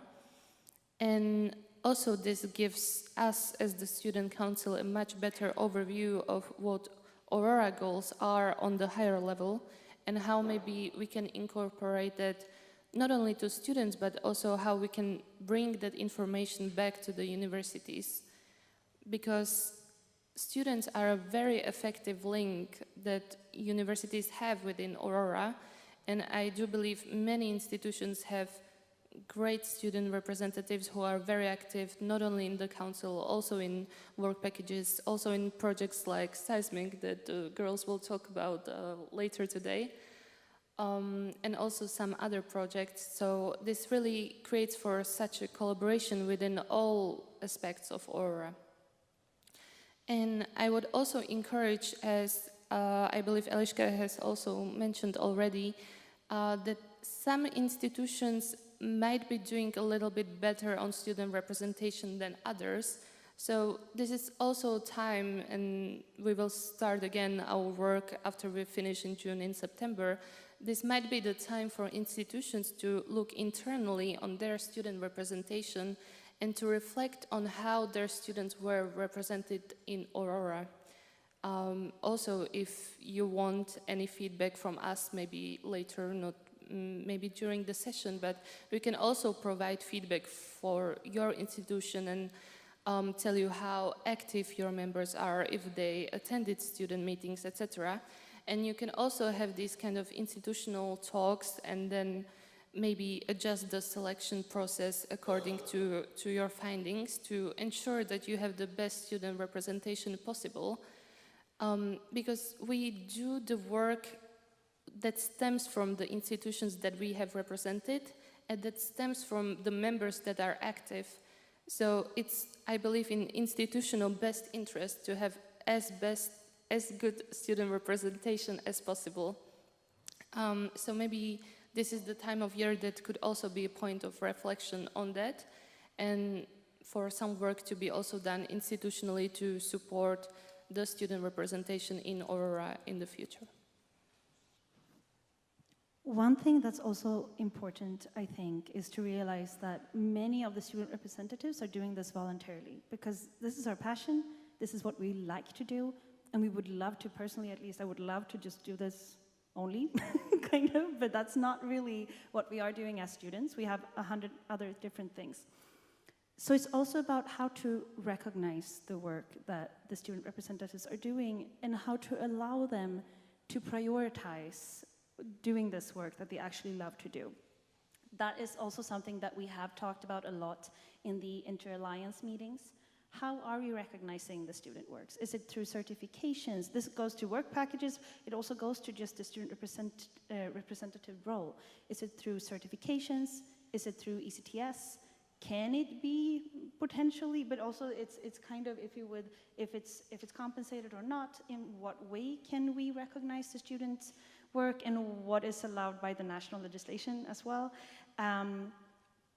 And also this gives us as the Student Council a much better overview of what Aurora goals are on the higher level and how maybe we can incorporate that not only to students but also how we can bring that information back to the universities. Because students are a very effective link that universities have within Aurora, and I do believe many institutions have great student representatives who are very active, not only in the council, also in work packages, also in projects like Seismic that the girls will talk about later today, and also some other projects. So this really creates for such a collaboration within all aspects of Aurora. And I would also encourage, as I believe Eliška has also mentioned already, that some institutions might be doing a little bit better on student representation than others. So this is also time, and we will start again our work after we finish in June, in September. This might be the time for institutions to look internally on their student representation and to reflect on how their students were represented in Aurora. Also, if you want any feedback from us, maybe later, not maybe during the session, but we can also provide feedback for your institution and tell you how active your members are, if they attended student meetings, etc. And you can also have these kind of institutional talks and then maybe adjust the selection process according to your findings to ensure that you have the best student representation possible. Because we do the work that stems from the institutions that we have represented and that stems from the members that are active. So it's, I believe, in institutional best interest to have as good student representation as possible. So maybe this is the time of year that could also be a point of reflection on that, and for some work to be also done institutionally to support the student representation in Aurora in the future. One thing that's also important, I think, is to realize that many of the student representatives are doing this voluntarily, because this is our passion, this is what we like to do, and we would love to, personally at least, I would love to just do this only, kind of, but that's not really what we are doing as students. We have 100 other different things. So it's also about how to recognize the work that the student representatives are doing and how to allow them to prioritize doing this work that they actually love to do. That is also something that we have talked about a lot in the Inter-Alliance meetings. How are we recognizing the student works? Is it through certifications? This goes to work packages. It also goes to just the student representative role. Is it through certifications? Is it through ECTS? Can it be potentially? But also, it's kind of, if it's compensated or not. In what way can we recognize the students' work, and what is allowed by the national legislation as well?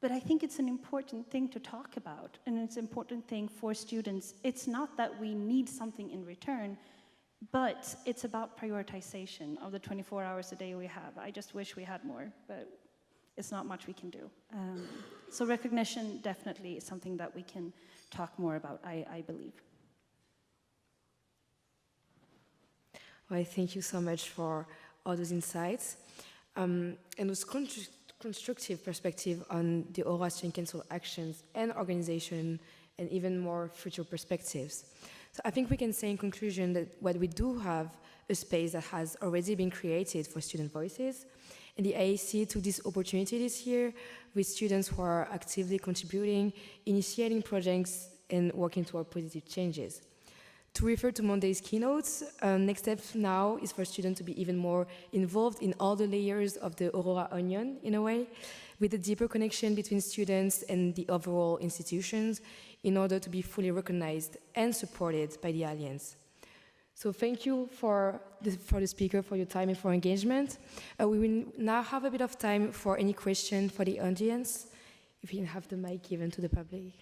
But I think it's an important thing to talk about, and it's an important thing for students. It's not that we need something in return, but it's about prioritization of the 24 hours a day we have. I just wish we had more, but it's not much we can do. So recognition definitely is something that we can talk more about, I believe. Well, thank you so much for all those insights. And those constructive perspective on the Aurora Student Council actions and organization, and even more future perspectives. So I think we can say in conclusion that what we do have a space that has already been created for student voices, and the AAC took this opportunity this year with students who are actively contributing, initiating projects, and working toward positive changes. To refer to Monday's keynotes, next step now is for students to be even more involved in all the layers of the Aurora onion, in a way, with a deeper connection between students and the overall institutions in order to be fully recognized and supported by the Alliance. So thank you for the speaker for your time and for engagement. We will now have a bit of time for any question for the audience, if you can have the mic given to the public.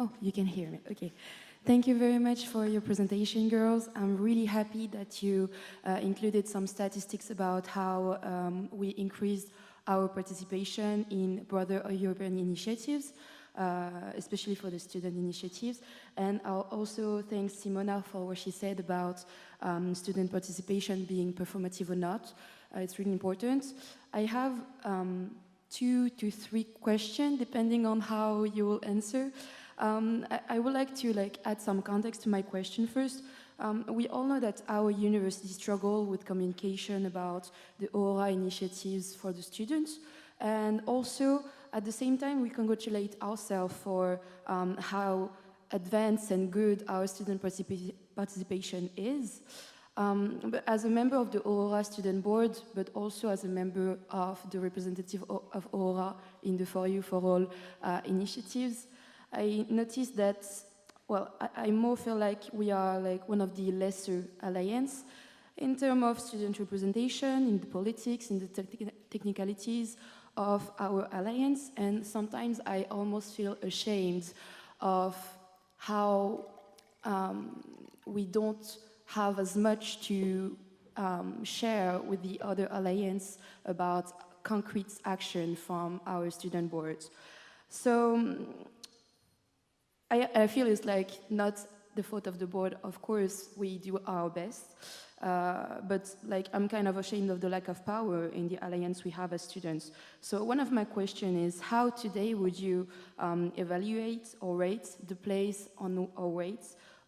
Oh, you can hear me, okay. Thank you very much for your presentation, girls. I'm really happy that you included some statistics about how we increased our participation in broader European initiatives, especially for the student initiatives. And I'll also thank Simona for what she said about student participation being performative or not. It's really important. I have 2 to 3 questions, depending on how you will answer. I would like to add some context to my question first. We all know that our university struggle with communication about the Aurora initiatives for the students, and also at the same time we congratulate ourselves for how advanced and good our student participation is. But as a member of the Aurora student board, but also as a member of the representative of Aurora in the For You For All initiatives, I noticed that, well, I more feel like we are like one of the lesser alliance in terms of student representation, in the politics, in the technicalities of our alliance, and sometimes I almost feel ashamed of how we don't have as much to share with the other alliance about concrete action from our student boards. So I feel it's like not the fault of the board. Of course, we do our best, but like I'm kind of ashamed of the lack of power in the alliance we have as students. So one of my questions is, how today would you evaluate or rate the place on or weight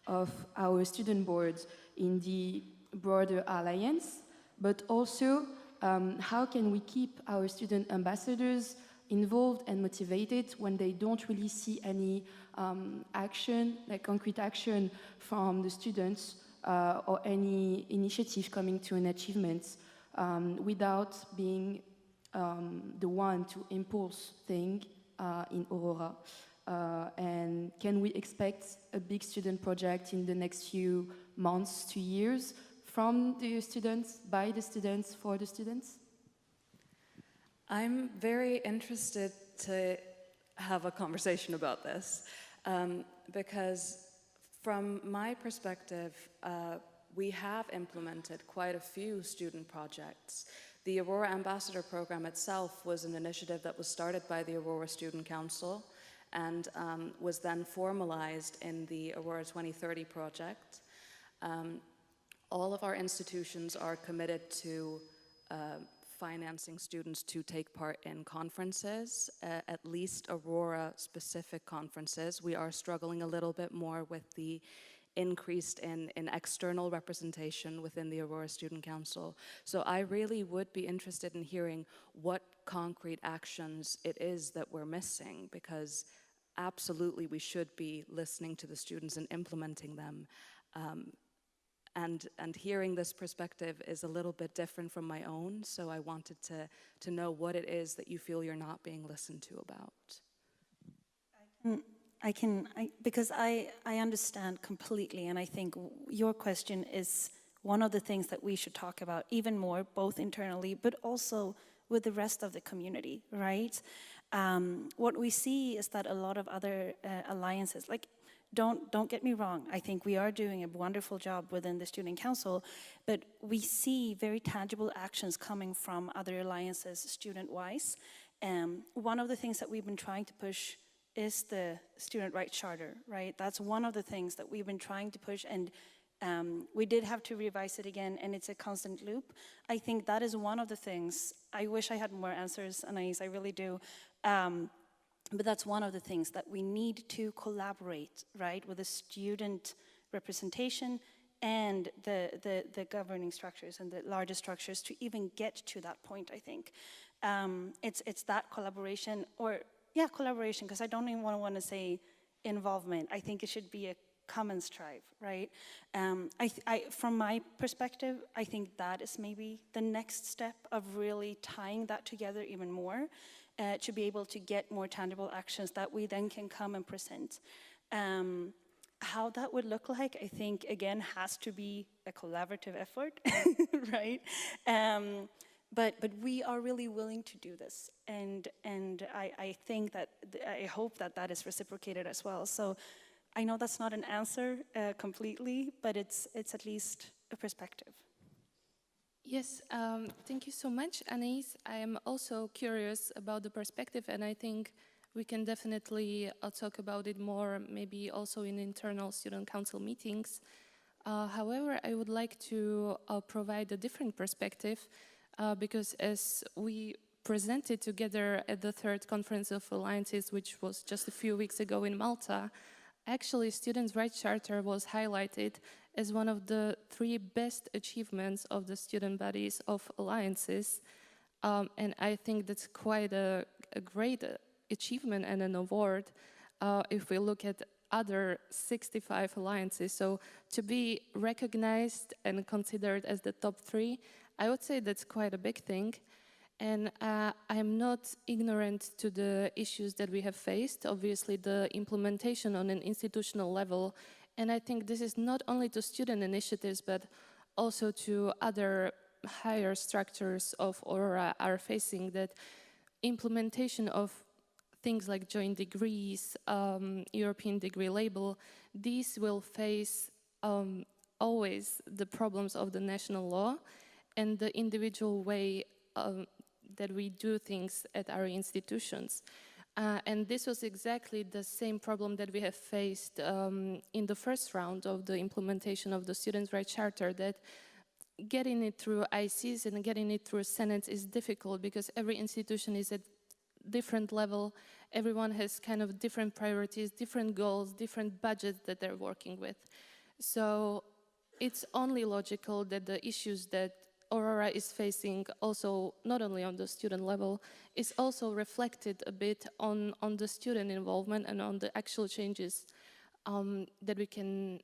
of our student boards in the broader alliance, but also how can we keep our student ambassadors involved and motivated when they don't really see any action, like concrete action from the students or any initiative coming to an achievement without being the one to impulse things in Aurora. And can we expect a big student project in the next few months to years from the students, by the students, for the students? I'm very interested to have a conversation about this because from my perspective, we have implemented quite a few student projects. The Aurora Ambassador Program itself was an initiative that was started by the Aurora Student Council and was then formalized in the Aurora 2030 project. All of our institutions are committed to financing students to take part in conferences, at least Aurora-specific conferences. We are struggling a little bit more with the increase in external representation within the Aurora Student Council. So I really would be interested in hearing what concrete actions it is that we're missing, because absolutely we should be listening to the students and implementing them. And hearing this perspective is a little bit different from my own, so I wanted to know what it is that you feel you're not being listened to about. Because I understand completely, and I think your question is one of the things that we should talk about even more, both internally, but also with the rest of the community, right? What we see is that a lot of other alliances, like, don't get me wrong, I think we are doing a wonderful job within the Student Council, but we see very tangible actions coming from other alliances student-wise. One of the things that we've been trying to push is the Student Rights Charter, right? That's one of the things that we've been trying to push, and we did have to revise it again, and it's a constant loop. I think that is one of the things. I wish I had more answers, Anais, I really do. But that's one of the things that we need to collaborate, right, with the student representation and the governing structures and the larger structures to even get to that point, I think. It's that collaboration, collaboration, because I don't even want to say involvement. I think it should be a common strive, right? From my perspective, I think that is maybe the next step of really tying that together even more. To be able to get more tangible actions that we then can come and present. How that would look like, I think, again, has to be a collaborative effort, right? But we are really willing to do this, and I think that, I hope that that is reciprocated as well. So I know that's not an answer completely, but it's at least a perspective. Yes, thank you so much, Anais. I am also curious about the perspective, and I think we can definitely talk about it more, maybe also in internal student council meetings. However, I would like to provide a different perspective, because as we presented together at the third Conference of Alliances, which was just a few weeks ago in Malta, actually Students' Rights Charter was highlighted as one of the 3 best achievements of the student bodies of alliances. And I think that's quite a great achievement and an award if we look at other 65 alliances. So to be recognized and considered as the top 3, I would say that's quite a big thing. And I'm not ignorant to the issues that we have faced, obviously the implementation on an institutional level. And I think this is not only to student initiatives, but also to other higher structures of Aurora are facing that implementation of things like joint degrees, European degree label, these will face always the problems of the national law and the individual way that we do things at our institutions. And this was exactly the same problem that we have faced in the first round of the implementation of the Students' Rights Charter, that getting it through ICs and getting it through Senate is difficult because every institution is at different level. Everyone has kind of different priorities, different goals, different budgets that they're working with. So it's only logical that the issues that Aurora is facing, also not only on the student level, is also reflected a bit on the student involvement and on the actual changes that we can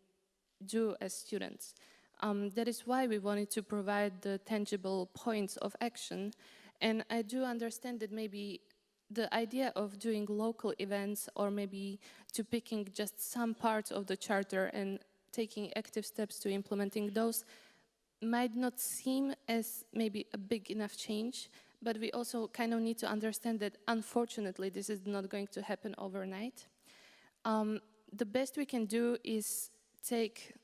do as students. That is why we wanted to provide the tangible points of action. And I do understand that maybe the idea of doing local events, or maybe to picking just some parts of the charter and taking active steps to implementing those, might not seem as maybe a big enough change, but we also kind of need to understand that unfortunately this is not going to happen overnight. The best we can do is take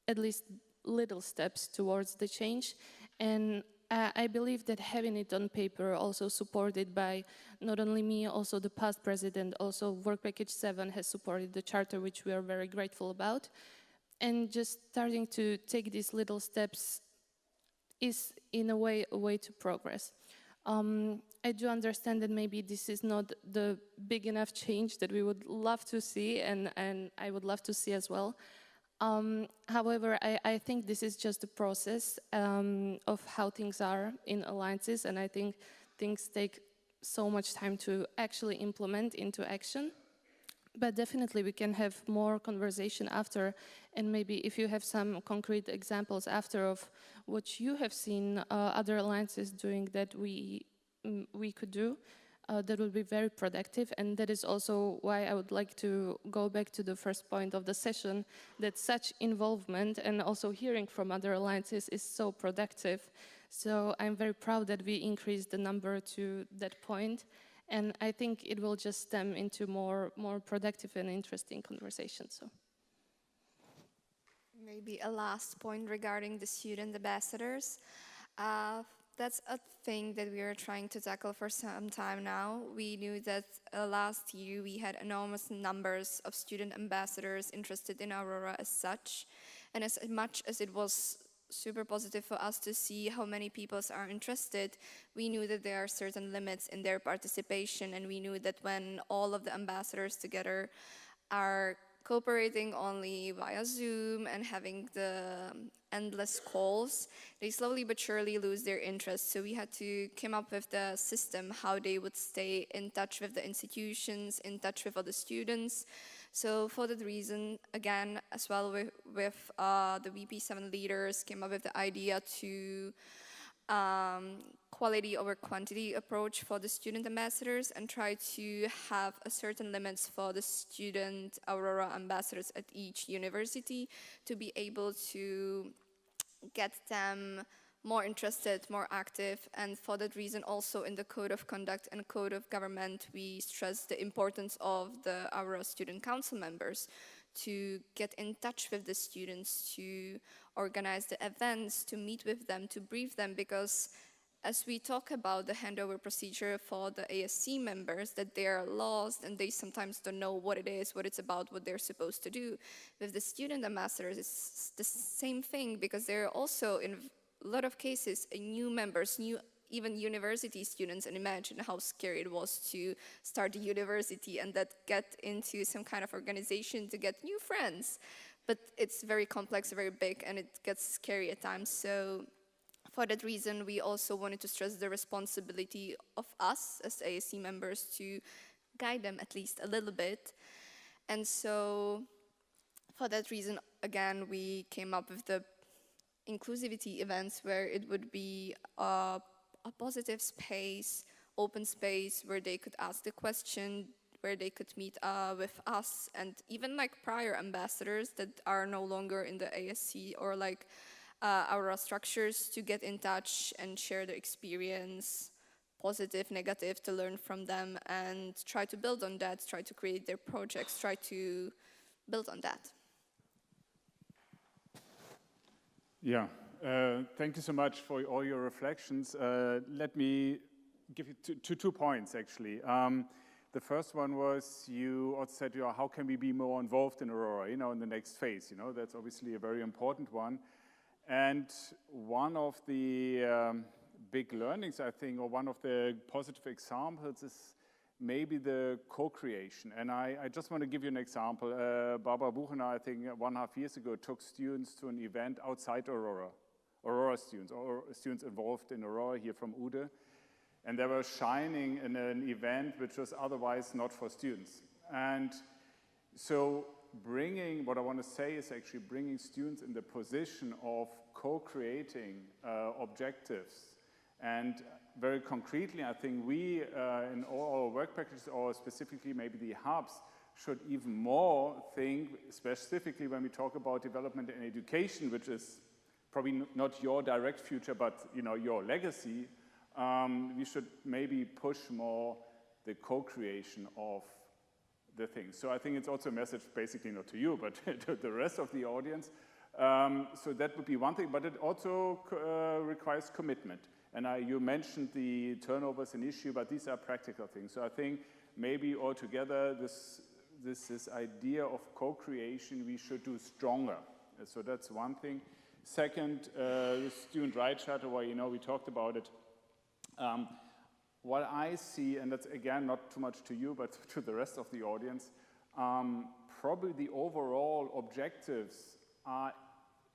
at least little steps towards the change, and I believe that having it on paper, also supported by not only me, also the past president, also Work Package 7 has supported the charter, which we are very grateful about, and just starting to take these little steps is in a way to progress. I do understand that maybe this is not the big enough change that we would love to see, and I would love to see as well. However, I think this is just a process of how things are in alliances, and I think things take so much time to actually implement into action. But definitely we can have more conversation after, and maybe if you have some concrete examples after of what you have seen other alliances doing that we could do, that would be very productive. And that is also why I would like to go back to the first point of the session, that such involvement and also hearing from other alliances is so productive. So I'm very proud that we increased the number to that point. And I think it will just stem into more productive and interesting conversations. So. Maybe a last point regarding the student ambassadors. That's a thing that we are trying to tackle for some time now. We knew that last year we had enormous numbers of student ambassadors interested in Aurora as such. And as much as it was super positive for us to see how many people are interested, we knew that there are certain limits in their participation, and we knew that when all of the ambassadors together are cooperating only via Zoom and having the endless calls, they slowly but surely lose their interest. So we had to come up with the system how they would stay in touch with the institutions, in touch with other students. So for that reason, again, as well with the VP7 leaders came up with the idea to quality over quantity approach for the student ambassadors and try to have a certain limits for the student Aurora ambassadors at each university to be able to get them more interested, more active, and for that reason also in the Code of Conduct and Code of Government we stress the importance of the Aurora Student Council members to get in touch with the students, to organize the events, to meet with them, to brief them, because as we talk about the handover procedure for the ASC members, that they are lost and they sometimes don't know what it is, what it's about, what they're supposed to do. With the student ambassadors, it's the same thing, because they're also, in a lot of cases, new members, even university students, and imagine how scary it was to start a university and that get into some kind of organization to get new friends. But it's very complex, very big, and it gets scary at times. So for that reason, we also wanted to stress the responsibility of us as ASC members to guide them at least a little bit. And so for that reason, again, we came up with the inclusivity events where it would be a positive space, open space, where they could ask the question, where they could meet with us, and even like prior ambassadors that are no longer in the ASC or like our structures, to get in touch and share their experience, positive, negative, to learn from them and try to build on that, try to create their projects, try to build on that. Yeah, thank you so much for all your reflections. Let me give you two points, actually. The first one was, you also said, how can we be more involved in Aurora, in the next phase? That's obviously a very important one. And one of the big learnings, I think, or one of the positive examples is maybe the co-creation. And I just want to give you an example. Barbara Buchener, I think 1.5 years ago, took students to an event outside Aurora students, or students involved in Aurora here from UDE. And they were shining in an event which was otherwise not for students. And so what I want to say is actually bringing students in the position of co-creating objectives. And very concretely, I think we, in all our work packages, or specifically maybe the hubs, should even more think, specifically when we talk about development and education, which is probably not your direct future, but your legacy. We should maybe push more the co-creation of the things. So I think it's also a message, basically not to you, but to the rest of the audience. So that would be one thing, but it also requires commitment. And you mentioned the turnover as an issue, but these are practical things. So I think maybe altogether this idea of co-creation we should do stronger. So that's one thing. Second, the student right charter, where we talked about it. What I see, and that's again not too much to you, but to the rest of the audience, probably the overall objectives are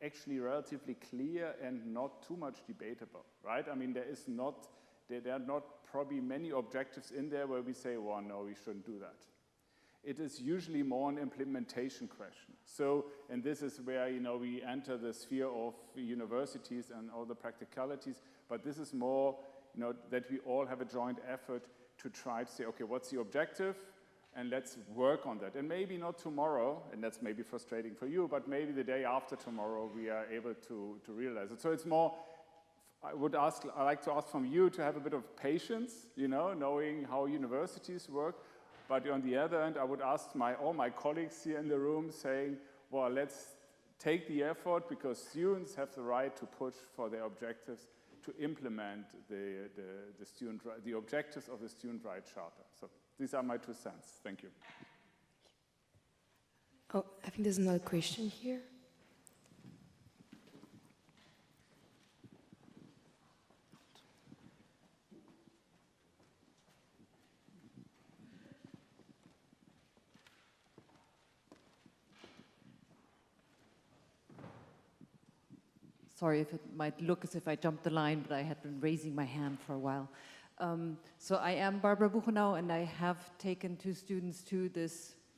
actually relatively clear and not too much debatable, right? I mean, there are not probably many objectives in there where we say, well, no, we shouldn't do that. It is usually more an implementation question. So, and this is where, we enter the sphere of universities and all the practicalities, but this is more, that we all have a joint effort to try to say, okay, what's the objective? And let's work on that. And maybe not tomorrow, and that's maybe frustrating for you, but maybe the day after tomorrow we are able to realize it. So it's more, I like to ask from you to have a bit of patience, knowing how universities work. But on the other hand, I would ask all my colleagues here in the room saying, well, let's take the effort, because students have the right to push for their objectives, to implement the objectives of the Student Right Charter. So these are my 2 cents. Thank you. Oh, I think there's another question here. Sorry if it might look as if I jumped the line, but I had been raising my hand for a while. So I am Barbara Buchenau, and I have taken 2 students to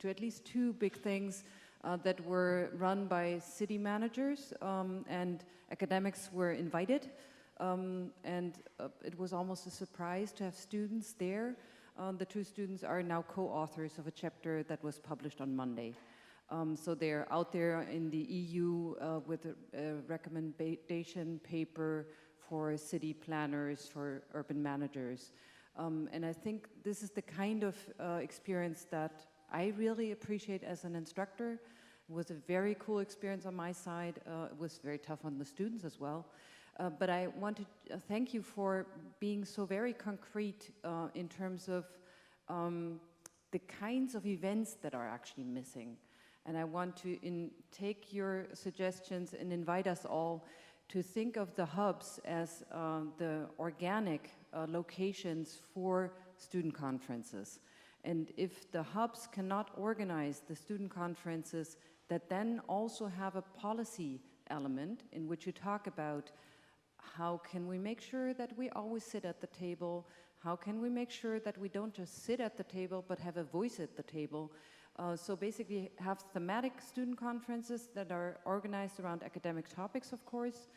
at least 2 big things that were run by city managers, and academics were invited. It was almost a surprise to have students there. The 2 students are now co-authors of a chapter that was published on Monday. So they're out there in the EU with a recommendation paper for city planners, for urban managers. And I think this is the kind of experience that I really appreciate as an instructor. It was a very cool experience on my side. It was very tough on the students as well. But I want to thank you for being so very concrete in terms of the kinds of events that are actually missing. And I want to take your suggestions and invite us all to think of the hubs as the organic locations for student conferences. And if the hubs cannot organize the student conferences that then also have a policy element in which you talk about how can we make sure that we always sit at the table, how can we make sure that we don't just sit at the table but have a voice at the table. So basically have thematic student conferences that are organized around academic topics, of course,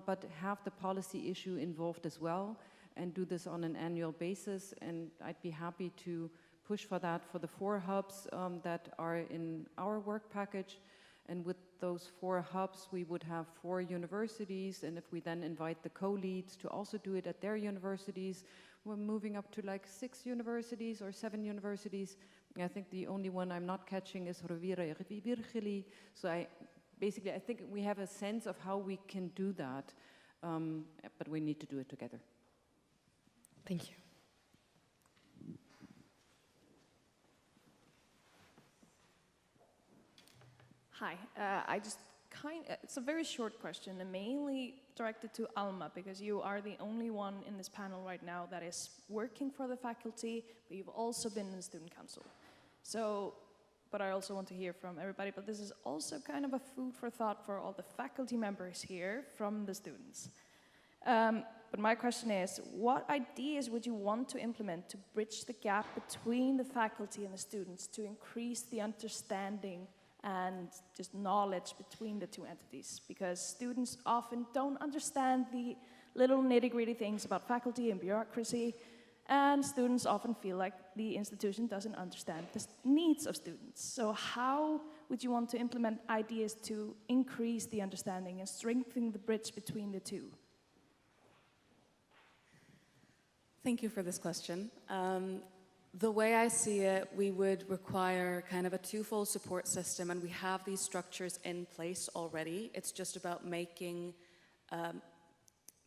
but have the policy issue involved as well, and do this on an annual basis. And I'd be happy to push for that for the 4 hubs that are in our work package. And with those 4 hubs, we would have 4 universities, and if we then invite the co-leads to also do it at their universities, we're moving up to like 6 universities or 7 universities. I think the only one I'm not catching is Rovira Virgili. So I think we have a sense of how we can do that, but we need to do it together. Thank you. Hi, it's a very short question and mainly directed to Alma, because you are the only one in this panel right now that is working for the faculty, but you've also been in the student council. So, but I also want to hear from everybody, but this is also kind of a food for thought for all the faculty members here from the students. But my question is, what ideas would you want to implement to bridge the gap between the faculty and the students to increase the understanding and just knowledge between the two entities? Because students often don't understand the little nitty-gritty things about faculty and bureaucracy, and students often feel like the institution doesn't understand the needs of students. So how would you want to implement ideas to increase the understanding and strengthen the bridge between the two? Thank you for this question. The way I see it, we would require kind of a twofold support system, and we have these structures in place already. It's just about making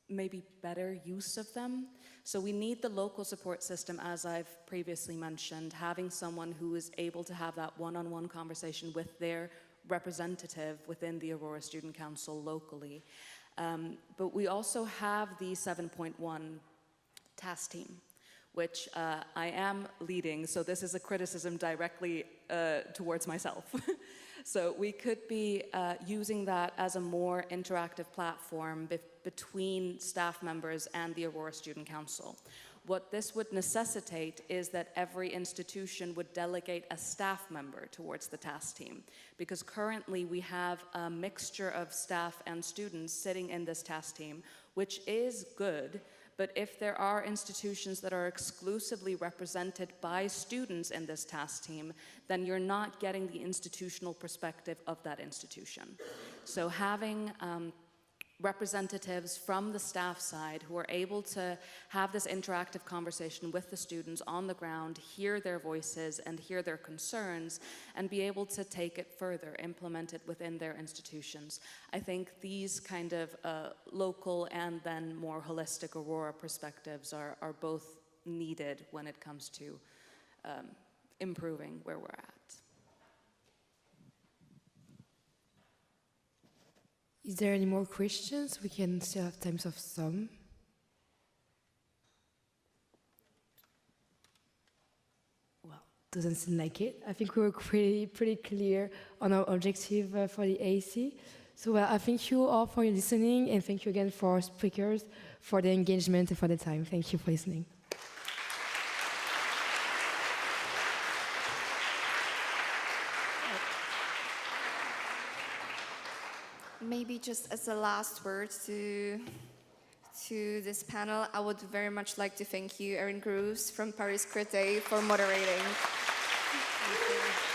maybe better use of them. So we need the local support system, as I've previously mentioned, having someone who is able to have that one-on-one conversation with their representative within the Aurora Student Council locally. But we also have the 7.1 task team, which I am leading, so this is a criticism directly towards myself. So we could be using that as a more interactive platform between staff members and the Aurora Student Council. What this would necessitate is that every institution would delegate a staff member towards the task team, because currently we have a mixture of staff and students sitting in this task team, which is good. But if there are institutions that are exclusively represented by students in this task team, then you're not getting the institutional perspective of that institution. So having representatives from the staff side who are able to have this interactive conversation with the students on the ground, hear their voices and hear their concerns, and be able to take it further, implement it within their institutions. I think these kind of local and then more holistic Aurora perspectives are both needed when it comes to improving where we're at. Is there any more questions? We can still have time of some. Well, doesn't seem like it. I think we were pretty clear on our objective for the AAC. So I thank you all for your listening, and thank you again for our speakers for the engagement and for the time. Thank you for listening. Maybe just as a last word to this panel, I would very much like to thank you, Erin Gourves from Paris-Est, for moderating. Thank you.